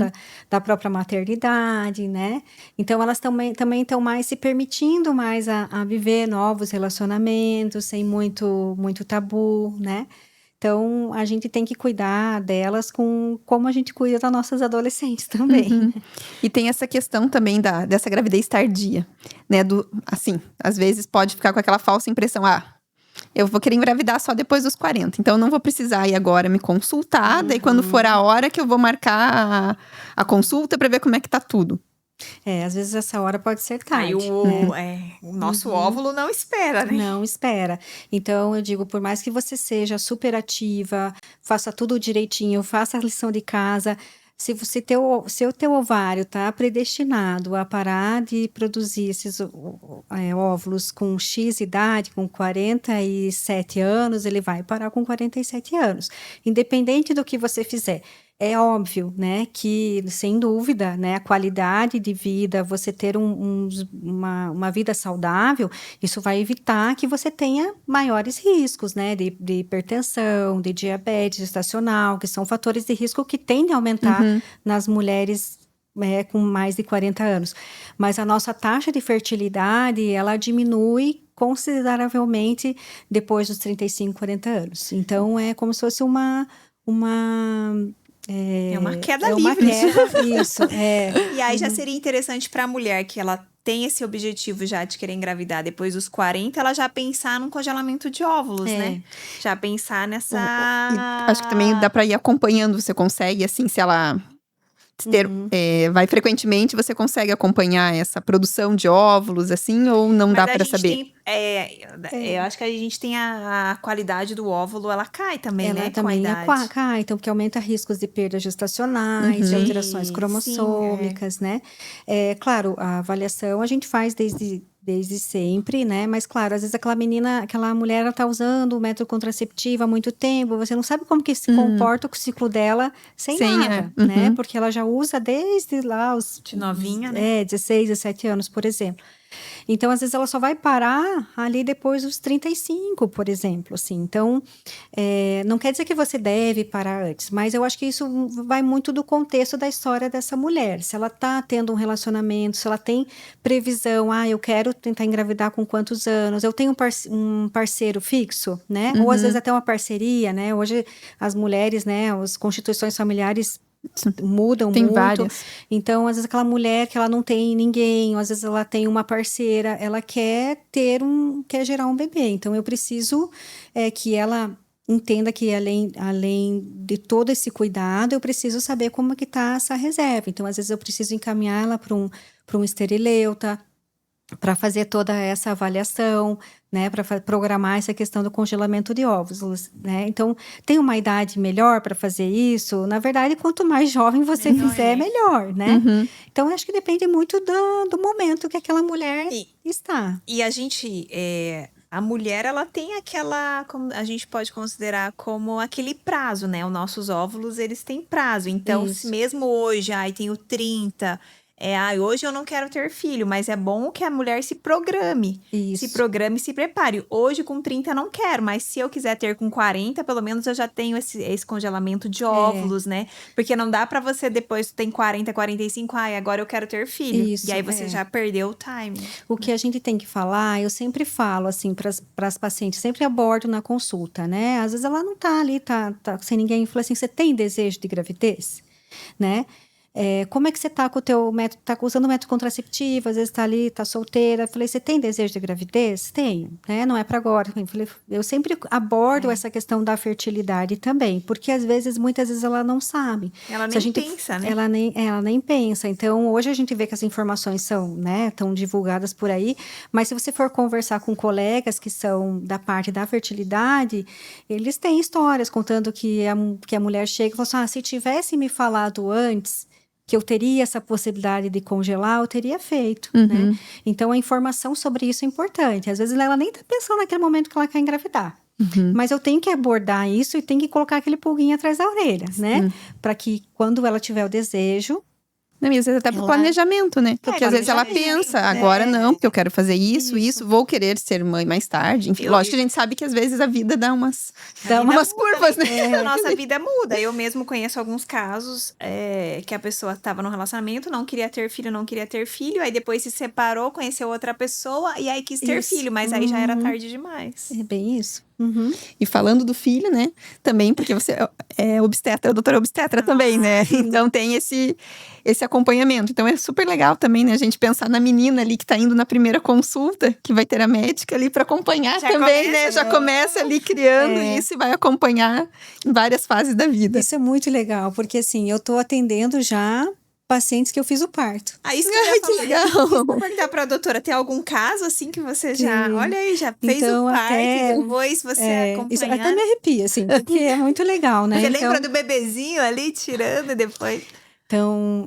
da própria maternidade, né? Então, elas também estão mais se permitindo mais a viver novos relacionamentos, sem muito tabu, né? Então, a gente tem que cuidar delas como a gente cuida das nossas adolescentes também. E tem essa questão também dessa gravidez tardia, né? Assim, às vezes pode ficar com aquela falsa impressão, eu vou querer engravidar só depois dos 40, então eu não vou precisar ir agora me consultar, daí quando for a hora que eu vou marcar a consulta para ver como é que tá tudo. Às vezes essa hora pode ser tarde. O nosso óvulo não espera, né? Não espera. Então, eu digo, por mais que você seja super ativa, faça tudo direitinho, faça a lição de casa, se o teu ovário tá predestinado a parar de produzir esses óvulos com X idade, com 47 anos, ele vai parar com 47 anos. Independente do que você fizer. É óbvio, né, que, sem dúvida, né, a qualidade de vida, você ter uma vida saudável, isso vai evitar que você tenha maiores riscos, né, de hipertensão, de diabetes gestacional, que são fatores de risco que tendem a aumentar nas mulheres com mais de 40 anos. Mas a nossa taxa de fertilidade, ela diminui consideravelmente depois dos 35, 40 anos. Então, é como se fosse uma queda livre. Uma queda, isso. E aí já seria interessante para a mulher que ela tem esse objetivo já de querer engravidar depois dos 40, ela já pensar num congelamento de óvulos, né? Já pensar nessa... Acho que também dá para ir acompanhando, você consegue, assim, se ela vai frequentemente, você consegue acompanhar essa produção de óvulos, assim, ou não Mas dá a para gente saber? eu acho que a gente tem a qualidade do óvulo, ela cai também, Ela né, com a também idade. cai, então, porque aumenta riscos de perdas gestacionais, de alterações Sim, cromossômicas, né? Claro, a avaliação a gente faz desde sempre, né? Mas, claro, às vezes aquela mulher, ela tá usando o método contraceptivo há muito tempo, você não sabe como que se comporta o ciclo dela sem nada, né? Porque ela já usa desde lá os De novinha, né? 16, 17 anos, por exemplo. Então, às vezes, ela só vai parar ali depois dos 35, por exemplo, assim. Então, não quer dizer que você deve parar antes, mas eu acho que isso vai muito do contexto da história dessa mulher. Se ela está tendo um relacionamento, se ela tem previsão, eu quero tentar engravidar com quantos anos, eu tenho um parceiro fixo, né? Ou às vezes até uma parceria, né? Hoje as mulheres, né, as constituições familiares mudam Tem muito. várias. Então, às vezes aquela mulher que ela não tem ninguém, ou às vezes ela tem uma parceira, ela quer quer gerar um bebê. Então, eu preciso que ela entenda que além de todo esse cuidado, eu preciso saber como que está essa reserva. Então, às vezes eu preciso encaminhar ela para um esterileuta, para fazer toda essa avaliação, né, para programar essa questão do congelamento de óvulos, né? Então, tem uma idade melhor para fazer isso? Na verdade, quanto mais jovem você fizer, melhor, né? Então, eu acho que depende muito do momento que aquela mulher está. E a gente, a mulher, ela tem aquela, como a gente pode considerar como aquele prazo, né? Os nossos óvulos, eles têm prazo. Então, se mesmo hoje, tenho 30, hoje eu não quero ter filho, mas é bom que a mulher se programe. Isso. Se programe e se prepare. Hoje, com 30, eu não quero, mas se eu quiser ter com 40, pelo menos eu já tenho esse congelamento de óvulos, né? Porque não dá pra você, depois tu tem 40, 45, agora eu quero ter filho. Isso, e aí você já perdeu o time. O que a gente tem que falar, eu sempre falo assim para as pacientes, sempre abordo na consulta, né? Às vezes ela não tá ali, tá sem ninguém, fala assim, você tem desejo de gravidez, né? Como é que você tá com o teu método, tá usando o método contraceptivo, às vezes tá ali, tá solteira. Eu falei, você tem desejo de gravidez? Tenho, né? Não é para agora. Eu sempre abordo essa questão da fertilidade também, porque às vezes, muitas vezes ela não sabe. Ela nem pensa, né? Ela nem pensa. Então, hoje a gente vê que as informações são, né, tão divulgadas por aí, mas se você for conversar com colegas que são da parte da fertilidade, eles têm histórias contando que a mulher chega e fala assim, se tivesse me falado antes que eu teria essa possibilidade de congelar, eu teria feito, né? Então, a informação sobre isso é importante. Às vezes, ela nem está pensando naquele momento que ela quer engravidar. Mas eu tenho que abordar isso e tenho que colocar aquele pulguinho atrás da orelha, né? Para que, quando ela tiver o desejo... Não, e às vezes até pro planejamento, né? Porque às vezes ela pensa, agora não, porque eu quero fazer isso, vou querer ser mãe mais tarde. Enfim, lógico que a gente sabe que às vezes a vida dá umas curvas, né? A nossa vida muda. Eu mesmo conheço alguns casos que a pessoa estava num relacionamento, não queria ter filho, aí depois se separou, conheceu outra pessoa e aí quis ter filho, mas aí já era tarde demais. É bem isso. E falando do filho, né? Também, porque você é obstetra, doutora obstetra também, né? Então tem esse acompanhamento. Então é super legal também, né? A gente pensar na menina ali que tá indo na primeira consulta, que vai ter a médica ali para acompanhar já também, né? Já começa ali criando isso e vai acompanhar em várias fases da vida. Isso é muito legal, porque assim, eu tô atendendo já pacientes que eu fiz o parto. Isso que legal. Vou perguntar pra doutora, tem algum caso assim que você já, olha aí, já fez o parto e depois você acompanhar? Isso até me arrepia, assim, porque é muito legal, né? Você lembra do bebezinho ali tirando e depois? Então,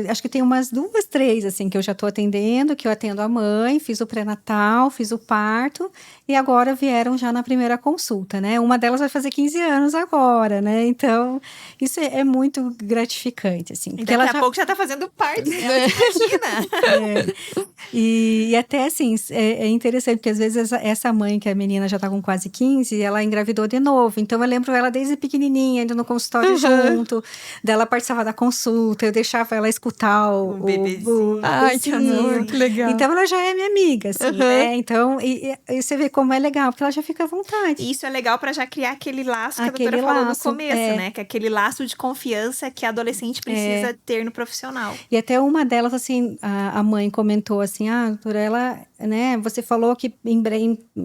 acho que tem umas 2, 3, assim, que eu já estou atendendo, que eu atendo a mãe, fiz o pré-natal, fiz o parto, e agora vieram já na primeira consulta, né? Uma delas vai fazer 15 anos agora, né? Então, isso é muito gratificante, assim. Porque daqui a pouco já tá fazendo parto, imagina! E até, assim, é interessante, porque às vezes essa mãe, que a menina já tá com quase 15, ela engravidou de novo. Então, eu lembro ela desde pequenininha, indo no consultório junto, dela participava da consulta, eu deixava ela escutar o bebezinho. Ai, que amor, que legal. Então, ela já é minha amiga, assim, né? Então, e você vê como é legal, porque ela já fica à vontade. E isso é legal pra já criar aquele laço que a doutora falou no começo, né? Que é aquele laço de confiança que a adolescente precisa ter no profissional. E até uma delas, assim, a mãe comentou assim, doutora, ela, né, você falou que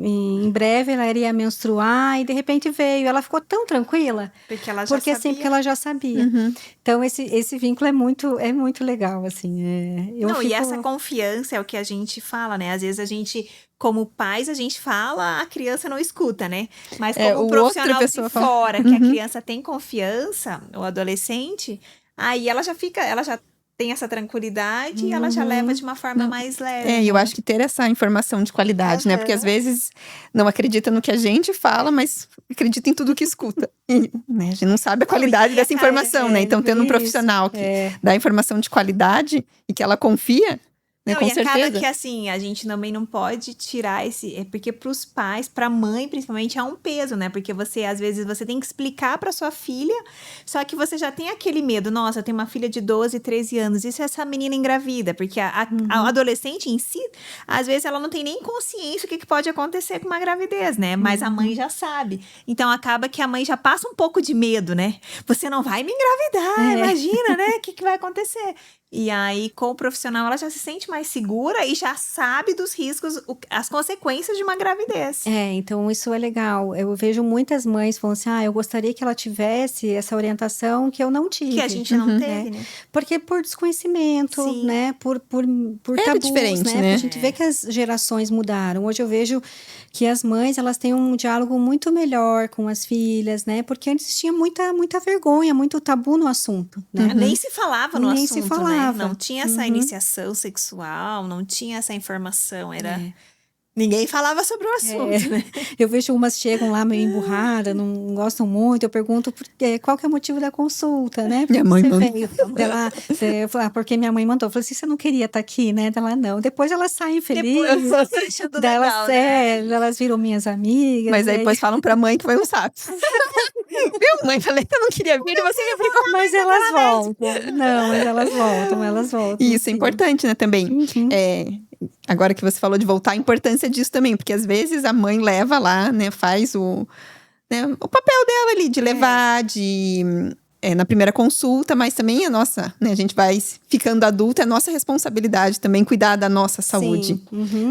em breve ela iria menstruar e de repente veio. Ela ficou tão tranquila, Porque ela já porque assim, sabia. porque ela já sabia. Uhum. Então esse vínculo é muito legal, assim. Eu Não, e fico... essa confiança é o que a gente fala, né? Às vezes a gente, como pais, a gente fala, a criança não escuta, né? Mas como um o outra profissional de pessoa fala. fora, que a criança tem confiança, o adolescente, aí ela já tem essa tranquilidade e ela já leva de uma forma Não. mais leve. Eu acho que ter essa informação de qualidade, né? Porque às vezes não acredita no que a gente fala, mas acredita em tudo que escuta. E, né, a gente não sabe a qualidade dessa informação, né? Então, tendo um profissional que dá informação de qualidade e que ela confia, né? Não, Com e acaba certeza. que assim, a gente também não pode tirar porque pros pais, pra mãe principalmente, é um peso, né? Porque às vezes, você tem que explicar pra sua filha, só que você já tem aquele medo, nossa, eu tenho uma filha de 12, 13 anos, e se essa menina engravida? Porque a adolescente em si, às vezes ela não tem nem consciência do que pode acontecer com uma gravidez, né? Mas a mãe já sabe. Então, acaba que a mãe já passa um pouco de medo, né? Você não vai me engravidar, imagina, né? O que vai acontecer? E aí, com o profissional, ela já se sente mais segura e já sabe dos riscos, as consequências de uma gravidez. Então isso é legal. Eu vejo muitas mães falando assim, eu gostaria que ela tivesse essa orientação que eu não tive. Que a gente não teve, né? Porque por desconhecimento, Sim. né? Por Era tabus, diferente, né? né? Porque a gente vê que as gerações mudaram. Hoje eu vejo que as mães, elas têm um diálogo muito melhor com as filhas, né? Porque antes tinha muita vergonha, muito tabu no assunto, né? Nem se falava no Nem assunto, se falava. né? Não tinha essa iniciação sexual, não tinha essa informação, Ninguém falava sobre o assunto, né? Eu vejo umas chegam lá meio emburradas, não gostam muito. Eu pergunto qual que é o motivo da consulta, né? Minha mãe mandou. Veio. Eu falo, porque minha mãe mandou. Eu falei assim, você não queria estar aqui, né? Ela, não. Depois elas saem felizes. Achando legal, Elas viram minhas amigas. Mas aí depois falam pra mãe que foi um saco. Viu, mãe? Falei que eu não queria vir e você me aplicou. Mas elas voltam. Não, mas elas voltam. E isso é importante, né, também. Agora que você falou de voltar, a importância disso também. Porque às vezes a mãe leva lá, né, faz o papel dela ali, de levar, na primeira consulta, mas também né, a gente vai ficando adulta, é nossa responsabilidade também cuidar da nossa saúde.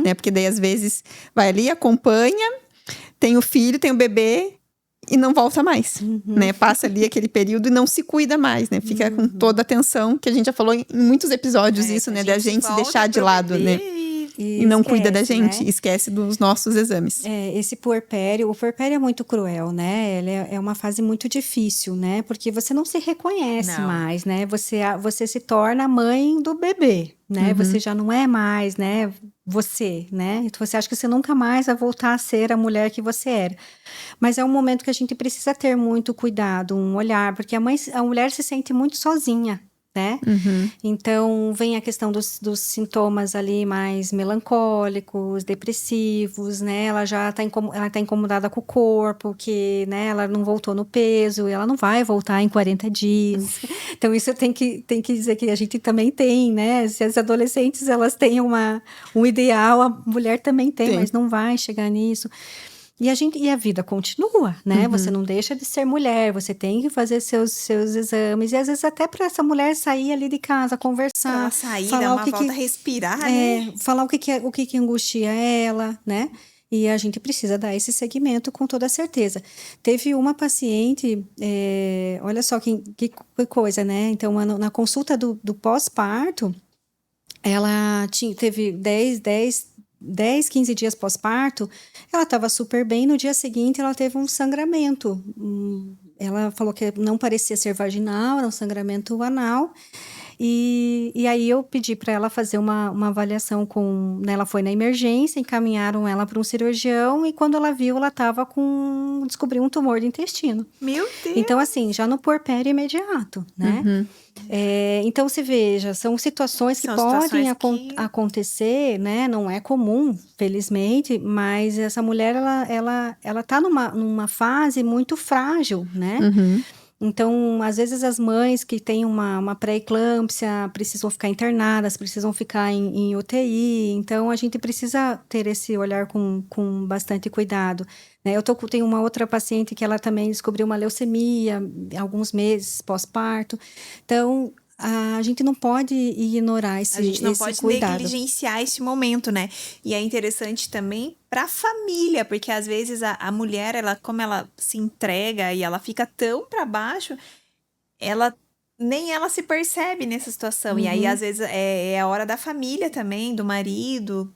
Né? Porque daí às vezes vai ali, acompanha, tem o filho, tem o bebê e não volta mais, né? Passa ali aquele período e não se cuida mais, né? Fica com toda a atenção, que a gente já falou em muitos episódios isso, né? Da gente se deixar de lado, né? E não cuida da gente, né? Esquece dos nossos exames. Esse puerpério, o puerpério é muito cruel, né? Ele é uma fase muito difícil, né? Porque você não se reconhece mais, né? Você se torna a mãe do bebê, né? Você já não é mais, né? Você, né? Então você acha que você nunca mais vai voltar a ser a mulher que você era. Mas é um momento que a gente precisa ter muito cuidado, um olhar, porque a mulher se sente muito sozinha, né? Então, vem a questão dos sintomas ali mais melancólicos, depressivos, né? Ela já tá incomodada com o corpo, que, né, ela não voltou no peso, e ela não vai voltar em 40 dias. Então, isso tem que dizer que a gente também tem, né? Se as adolescentes, elas têm um ideal, a mulher também tem, mas não vai chegar nisso. E a vida continua, né? Você não deixa de ser mulher, você tem que fazer seus exames. E às vezes até para essa mulher sair ali de casa, conversar. Ela sair, falar dar uma volta, respirar, né? Falar o que angustia ela, né? E a gente precisa dar esse segmento com toda certeza. Teve uma paciente, olha só que coisa, né? Então, na consulta do pós-parto, ela teve 10, 15 dias pós-parto, ela estava super bem. No dia seguinte, ela teve um sangramento. Ela falou que não parecia ser vaginal, era um sangramento anal. E aí eu pedi para ela fazer uma avaliação né, ela foi na emergência, encaminharam ela para um cirurgião e quando ela viu, ela estava descobriu um tumor do intestino. Meu Deus! Então, assim, já no puerpério imediato, né? Então, se veja, são situações que podem acontecer, né? Não é comum, felizmente, mas essa mulher, ela tá numa fase muito frágil, né? Então, às vezes as mães que têm uma pré-eclâmpsia precisam ficar internadas, precisam ficar em UTI. Então, a gente precisa ter esse olhar com bastante cuidado, né? Tenho uma outra paciente que ela também descobriu uma leucemia alguns meses pós-parto. Então, a gente não pode ignorar esse A gente não esse pode cuidado. negligenciar esse momento, né? E é interessante também pra família, porque às vezes a mulher, como ela se entrega e ela fica tão pra baixo, nem ela se percebe nessa situação. E aí, às vezes, é a hora da família também, do marido,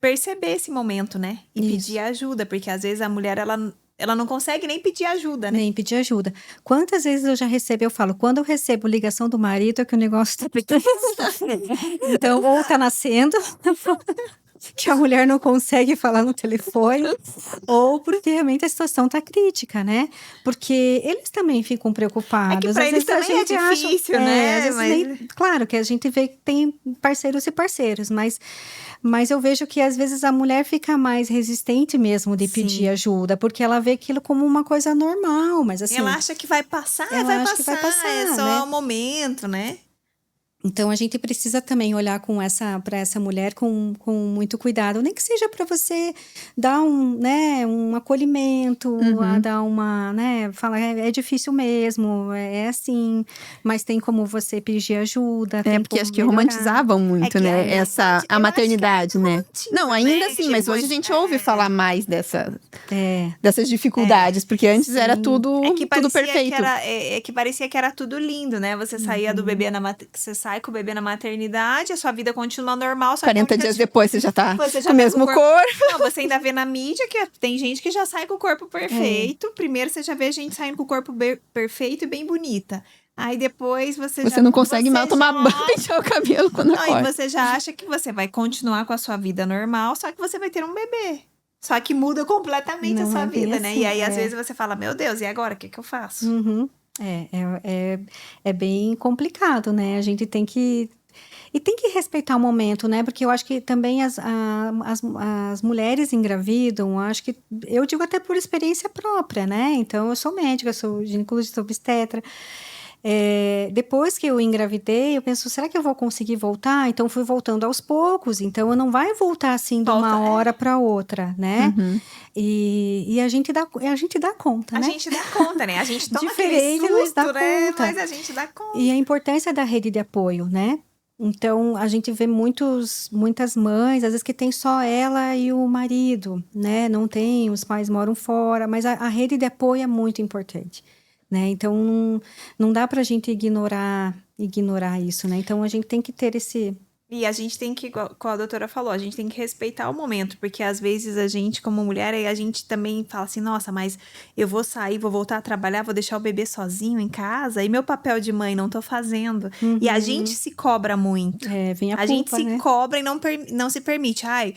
perceber esse momento, né? E Isso. pedir ajuda, porque às vezes a mulher, ela não consegue nem pedir ajuda, né? Nem pedir ajuda. Quantas vezes eu já recebi, eu falo, quando eu recebo ligação do marido é que o negócio tá pegando. Então, ou tá nascendo, que a mulher não consegue falar no telefone, ou porque realmente a situação tá crítica, né? Porque eles também ficam preocupados. É que pra Às eles vezes a também é gente acha- difícil, né? às vezes Mas- claro que a gente vê que tem parceiros e parceiros, mas eu vejo que às vezes a mulher fica mais resistente mesmo de Sim. pedir ajuda, porque ela vê aquilo como uma coisa normal, mas assim... Ela acha que vai passar, ela vai acha que vai passar, é passar, só né? um momento, né? Então a gente precisa também olhar para essa mulher com muito cuidado, nem que seja para você dar um acolhimento, a dar uma, né, falar é difícil mesmo, é assim, mas tem como você pedir ajuda, tem Porque como acho que melhorar. romantizavam muito, que né? ainda a eu acho que maternidade, né? romantiza, Não, ainda né? assim, mas Tipo, hoje a gente ouve falar mais É, dessas dificuldades, porque antes era sim. tudo, É que tudo parecia perfeito. que parecia que era tudo lindo, né? Você saía do bebê você sai com o bebê na maternidade, a sua vida continua normal, só 40 que dias depois você já tá você já com o tá mesmo com o corpo. Não, você ainda vê na mídia que tem gente que já sai com o corpo perfeito. Primeiro você já vê a gente saindo com o corpo perfeito e bem bonita. Aí depois você não consegue você mal tomar já banho e pentear o cabelo quando Não, e acorda. você já acha que você vai continuar com a sua vida normal, só que você vai ter um bebê. Só que muda completamente a Não sua é bem vida, né? assim, E aí, às é. vezes, você fala, meu Deus, e agora? O que eu faço? É bem complicado, né? A gente tem que respeitar o momento, né? Porque eu acho que também as mulheres engravidam, acho que eu digo até por experiência própria, né? Então, eu sou médica, sou ginecologista, obstetra. Depois que eu engravidei, eu penso, será que eu vou conseguir voltar? Então, fui voltando aos poucos. Então, eu não vai voltar assim de uma hora para outra, né? E a gente dá conta, A né? gente dá conta, né? A gente toma Diferente, aquele mas susto, dá né? conta. Mas a gente dá conta. E a importância da rede de apoio, né? Então, a gente vê muitas mães, às vezes que tem só ela e o marido, né? Não tem, os pais moram fora, mas a rede de apoio é muito importante, né? Então, não dá pra gente ignorar isso, né? Então, a gente tem que ter esse... E a gente tem que, como a doutora falou, a gente tem que respeitar o momento, porque às vezes a gente, como mulher, aí a gente também fala assim, nossa, mas eu vou sair, vou voltar a trabalhar, vou deixar o bebê sozinho em casa, e meu papel de mãe não tô fazendo. E a gente se cobra muito. Vem a culpa, gente se né? cobra e não se permite. Ai,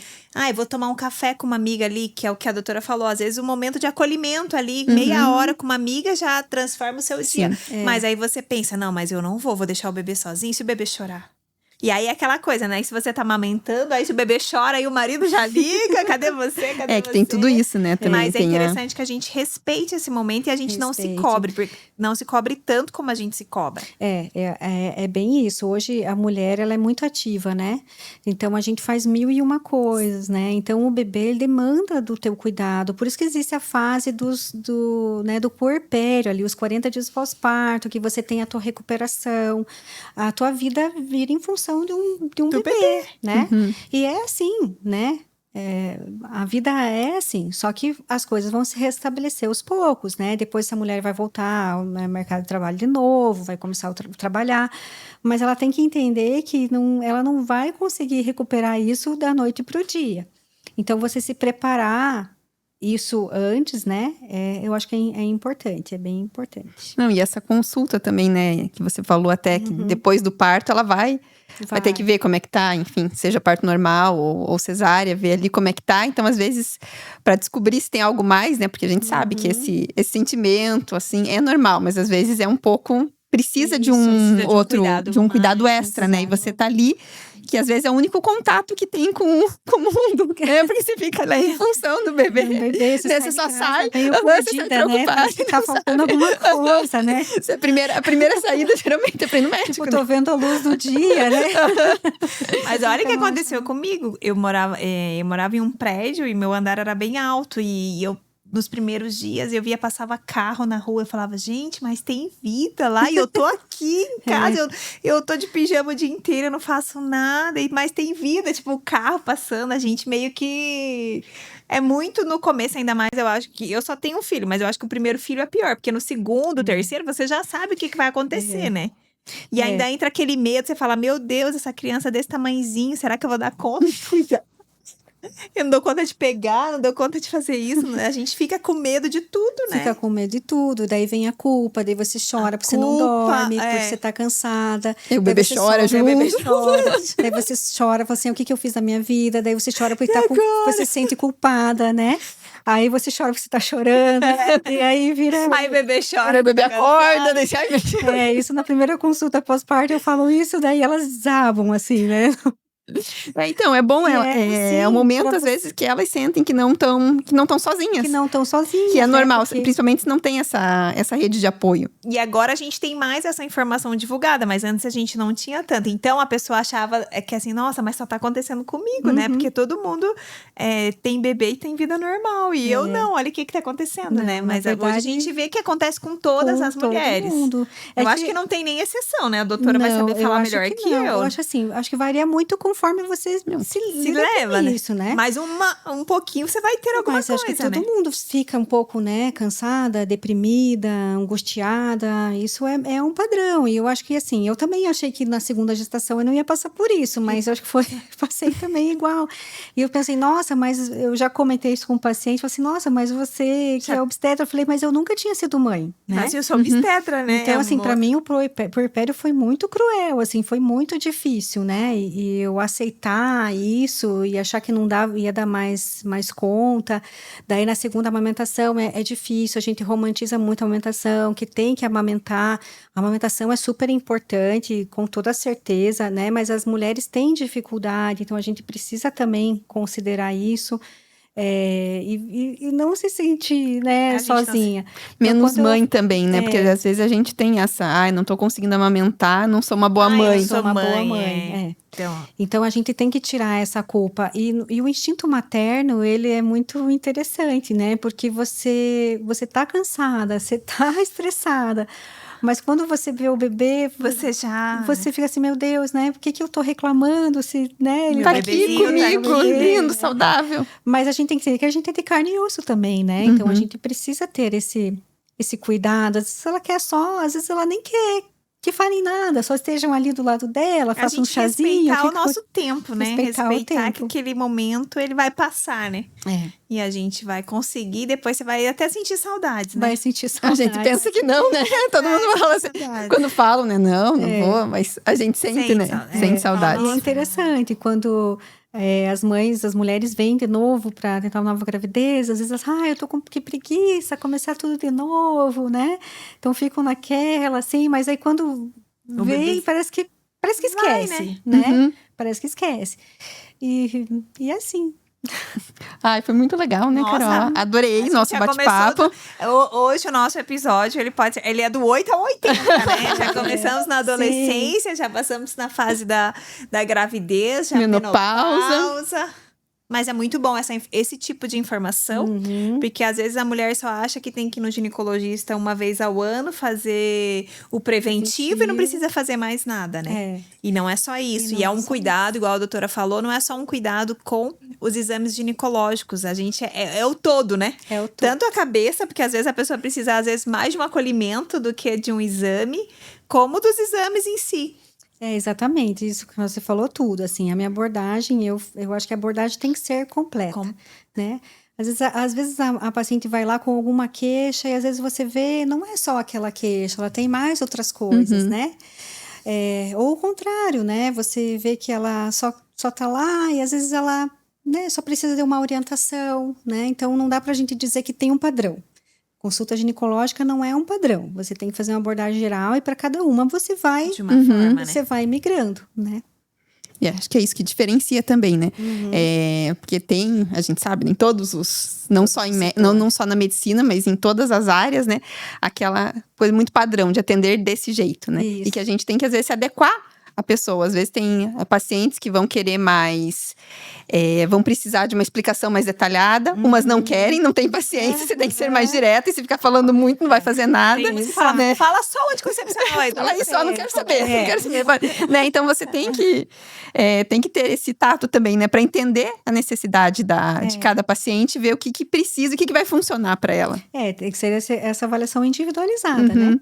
vou tomar um café com uma amiga ali, que é o que a doutora falou. Às vezes, um momento de acolhimento ali, meia hora com uma amiga já transforma o seu dia. Mas aí você pensa, não, mas eu não vou deixar o bebê sozinho, e se o bebê chorar? E aí é aquela coisa, né? E se você tá amamentando, aí se o bebê chora, aí o marido já liga, cadê você? Cadê que tem tudo isso, né? Também Mas é tem interessante que a gente respeite esse momento e a gente não se cobre, porque não se cobre tanto como a gente se cobra. É bem isso. Hoje a mulher, ela é muito ativa, né? Então a gente faz 1001 coisas, né? Então o bebê, ele demanda do teu cuidado. Por isso que existe a fase do puerpério ali, os 40 dias pós-parto, que você tem a tua recuperação, a tua vida vira em função de um bebê, né? E é assim, né? A vida é assim, só que as coisas vão se restabelecer aos poucos, né? Depois essa mulher vai voltar ao mercado de trabalho de novo, vai começar a trabalhar, mas ela tem que entender que ela não vai conseguir recuperar isso da noite para o dia. Então, você se preparar isso antes, né? Eu acho que é importante, é bem importante. Não, e essa consulta também, né? Que você falou até que depois do parto ela vai ter que ver como é que tá, enfim, seja parto normal ou cesárea, ver ali como é que tá. Então, às vezes, para descobrir se tem algo mais, né? Porque a gente sabe que esse sentimento, assim, é normal, mas às vezes é um pouco... Precisa de um cuidado extra, né? E você tá ali, que às vezes é o único contato que tem com o mundo, né? Porque você fica lá em função do bebê. Você só sai, você tá preocupada. Tá faltando alguma coisa, né? A primeira saída, geralmente, é pra ir no médico. Tipo, tô vendo a luz do dia, né? Mas olha o que aconteceu comigo. Eu morava em um prédio e meu andar era bem alto. E eu nos primeiros dias, eu passava carro na rua, eu falava, gente, mas tem vida lá, e eu tô aqui em casa, eu tô de pijama o dia inteiro, eu não faço nada, mas tem vida, tipo, o carro passando, a gente meio que... É muito no começo, ainda mais, eu acho que... Eu só tenho um filho, mas eu acho que o primeiro filho é pior, porque no segundo, terceiro, você já sabe o que vai acontecer, né? E ainda entra aquele medo, você fala, meu Deus, essa criança desse tamanhozinho, será que eu vou dar conta de cuidar? Eu não dou conta de pegar, não dou conta de fazer isso. A gente fica com medo de tudo, né? Fica com medo de tudo. Daí vem a culpa, daí você chora porque você não dorme, porque você tá cansada. E o bebê chora junto. O bebê chora. Daí você chora, fala assim, o que eu fiz na minha vida? Daí você chora porque você se sente culpada, né? Aí você chora porque você tá chorando. E aí vira... Aí o bebê chora. Aí o bebê acorda, deixa... isso na primeira consulta pós-parto eu falo isso, daí elas desabam, assim, né? Então, é bom, é um momento, às vezes, que elas sentem que não estão sozinhas. Que não estão sozinhas. Que é normal, principalmente se não tem essa rede de apoio. E agora a gente tem mais essa informação divulgada, mas antes a gente não tinha tanto. Então, a pessoa achava que assim, nossa, mas só tá acontecendo comigo, né? Porque todo mundo tem bebê e tem vida normal. E eu não, olha o que tá acontecendo, né? Mas agora a gente vê que acontece com todas as mulheres. Mundo. Eu acho que não tem nem exceção, né? A doutora vai saber falar melhor que eu. Eu acho assim, acho que varia muito conforme você se leva, né? Isso, né? Mas um pouquinho você vai ter alguma coisa, acho que todo mundo fica um pouco, né, cansada, deprimida, angustiada. Isso é um padrão. E eu acho que, assim, eu também achei que na segunda gestação eu não ia passar por isso, mas eu acho que passei também igual. E eu pensei, nossa, mas eu já comentei isso com um paciente, falei assim, nossa, mas você que é obstetra, eu falei, mas eu nunca tinha sido mãe, né? Mas eu sou obstetra, né? Então, assim, pra mim o puerpério foi muito cruel, assim, foi muito difícil, né? E eu aceitar isso e achar que não ia dar mais conta. Daí, na segunda amamentação, é difícil, a gente romantiza muito a amamentação, que tem que amamentar. A amamentação é super importante, com toda certeza, né? Mas as mulheres têm dificuldade, então a gente precisa também considerar isso. E não se sentir, né, sozinha. Menos mãe também, né? Porque às vezes a gente tem essa, não tô conseguindo amamentar, não sou uma boa mãe. Não sou uma boa mãe. Então a gente tem que tirar essa culpa. E o instinto materno, ele é muito interessante, né? Porque você tá cansada, você tá estressada. Mas quando você vê o bebê, você fica assim, meu Deus, né? Por que eu tô reclamando? Se, né, ele tá aqui comigo, lindo, saudável. Mas a gente tem que entender que a gente é de carne e osso também, né? Então a gente precisa ter esse cuidado. Às vezes ela quer às vezes ela nem quer que falem nada, só estejam ali do lado dela, façam um chazinho. Respeitar o nosso tempo, né? Respeitar que aquele momento ele vai passar, né? E a gente vai conseguir, depois você vai até sentir saudades, né? Vai sentir saudades. A gente pensa que não, né? Todo mundo fala assim, quando falam, né? Não vou, mas a gente sente, né? Sente saudades. E é interessante, quando as mulheres vêm de novo para tentar uma nova gravidez, às vezes elas, eu tô com que preguiça, começar tudo de novo, né? Então ficam naquela, assim, mas aí quando vem, parece que esquece, né? Parece que esquece. E assim. Foi muito legal, né, Carol? Adorei nosso bate-papo. Hoje o nosso episódio, ele é do 8 ao 80, né? Já começamos na adolescência, já passamos na fase da gravidez, já menopausa. Mas é muito bom esse tipo de informação, porque às vezes a mulher só acha que tem que ir no ginecologista uma vez ao ano, fazer o preventivo e não precisa fazer mais nada, né? E não é só isso. E é um cuidado, igual a doutora falou, não é só um cuidado com os exames ginecológicos. A gente é o todo, né? É o todo. Tanto a cabeça, porque às vezes a pessoa precisa, às vezes, mais de um acolhimento do que de um exame, como dos exames em si. Exatamente, isso que você falou tudo, assim, a minha abordagem, eu acho que a abordagem tem que ser completa, né? Às vezes a paciente vai lá com alguma queixa e às vezes você vê, não é só aquela queixa, ela tem mais outras coisas, né? Ou o contrário, né? Você vê que ela só tá lá e às vezes ela, né, só precisa de uma orientação, né? Então não dá pra gente dizer que tem um padrão. Consulta ginecológica não é um padrão. Você tem que fazer uma abordagem geral e para cada uma você vai de uma forma, né? Você vai migrando, né? E acho que é isso que diferencia também, né? Porque a gente sabe, em todos os, não só na medicina, mas em todas as áreas, né? Aquela coisa muito padrão de atender desse jeito, né? Isso. E que a gente tem que, às vezes, se adequar a pessoa. Às vezes tem pacientes que vão querer mais, vão precisar de uma explicação mais detalhada, umas não querem, não tem paciência, você tem que ser mais direta, e se ficar falando muito não vai fazer nada. Tem uns que falam, né? fala só onde que você precisa. Fala isso, eu não quero saber, não quero saber. Né? Então você tem que ter esse tato também, né? Para entender a necessidade de cada paciente, ver o que precisa e o que vai funcionar para ela. Tem que ser essa avaliação individualizada, né?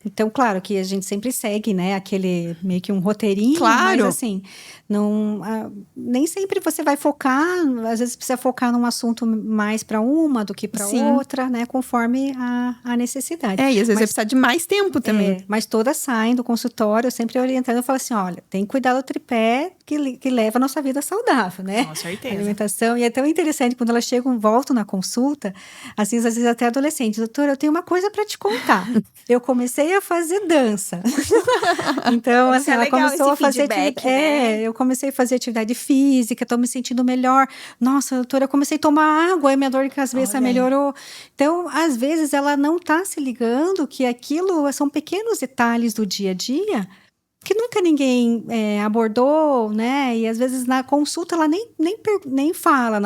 Então, claro que a gente sempre segue, né, aquele meio que um roteirinho, Claro. mas assim, não, nem sempre você vai focar, às vezes precisa focar num assunto mais para uma do que para outra, né, conforme a necessidade. E às vezes vai precisar de mais tempo também. Mas todas saem do consultório, eu sempre orientando, eu falo assim, olha, tem que cuidar do tripé que leva a nossa vida saudável, né? Com certeza. Alimentação, e é tão interessante, quando elas chegam, voltam na consulta, assim, às vezes até adolescentes, doutora, eu tenho uma coisa para te contar. Eu comecei a fazer dança. Então, assim, ela começou a fazer feedback, né? eu comecei a fazer atividade física, tô me sentindo melhor. Nossa, doutora, eu comecei a tomar água, aí minha dor de cabeça melhorou. Então, às vezes, ela não tá se ligando que aquilo são pequenos detalhes do dia a dia que nunca ninguém abordou, né? E às vezes na consulta ela nem fala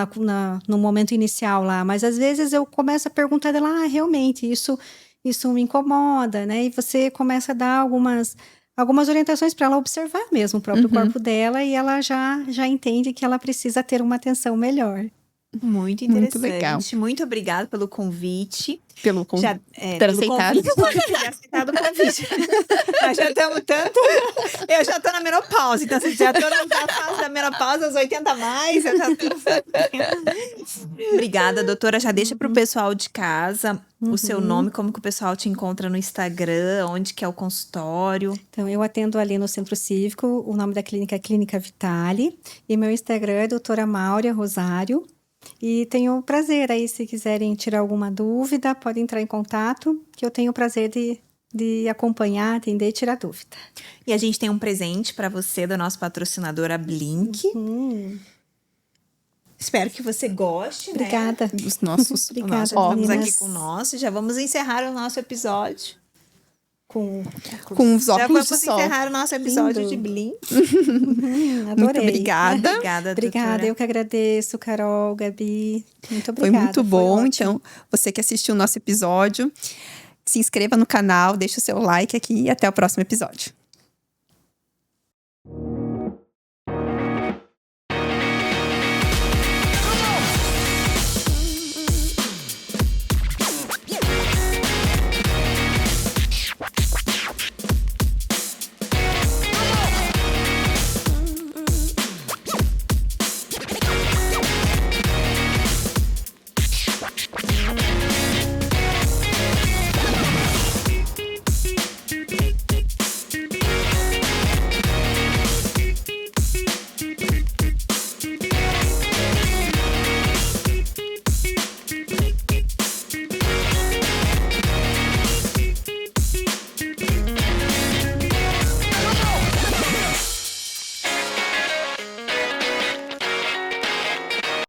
no momento inicial lá, mas às vezes eu começo a perguntar dela, realmente, isso me incomoda, né? E você começa a dar algumas orientações para ela observar mesmo o próprio corpo dela e ela já entende que ela precisa ter uma atenção melhor. Muito interessante. Muito legal. Muito obrigada pelo convite. Pelo convite. Ter aceitado. Ter aceitado o convite. Nós já estamos tanto... Eu já estou na menopausa, então já estou na fase da menopausa, aos 80 a mais. Eu já tô... Obrigada, doutora. Já deixa para o pessoal de casa o seu nome, como que o pessoal te encontra no Instagram, onde que é o consultório. Então, eu atendo ali no Centro Cívico, o nome da clínica é Clínica Vitale, e meu Instagram é doutora Máurea Rosário. E tenho o prazer aí, se quiserem tirar alguma dúvida, podem entrar em contato, que eu tenho o prazer de acompanhar, atender e tirar dúvida. E a gente tem um presente para você da nossa patrocinadora Blink. Espero que você goste, Obrigada. né? Dos nossos Obrigada, Ovos meninas. aqui com nós. Já vamos encerrar o nosso episódio. Com os óculos de sol. Já vamos encerrar o nosso episódio Lindo. de Blink. Adorei. Muito obrigada. Obrigada, Obrigada, eu que agradeço, Carol, Gabi. Muito Foi obrigada. muito bom. ótimo. Então, você que assistiu o nosso episódio, se inscreva no canal, deixa o seu like aqui e até o próximo episódio.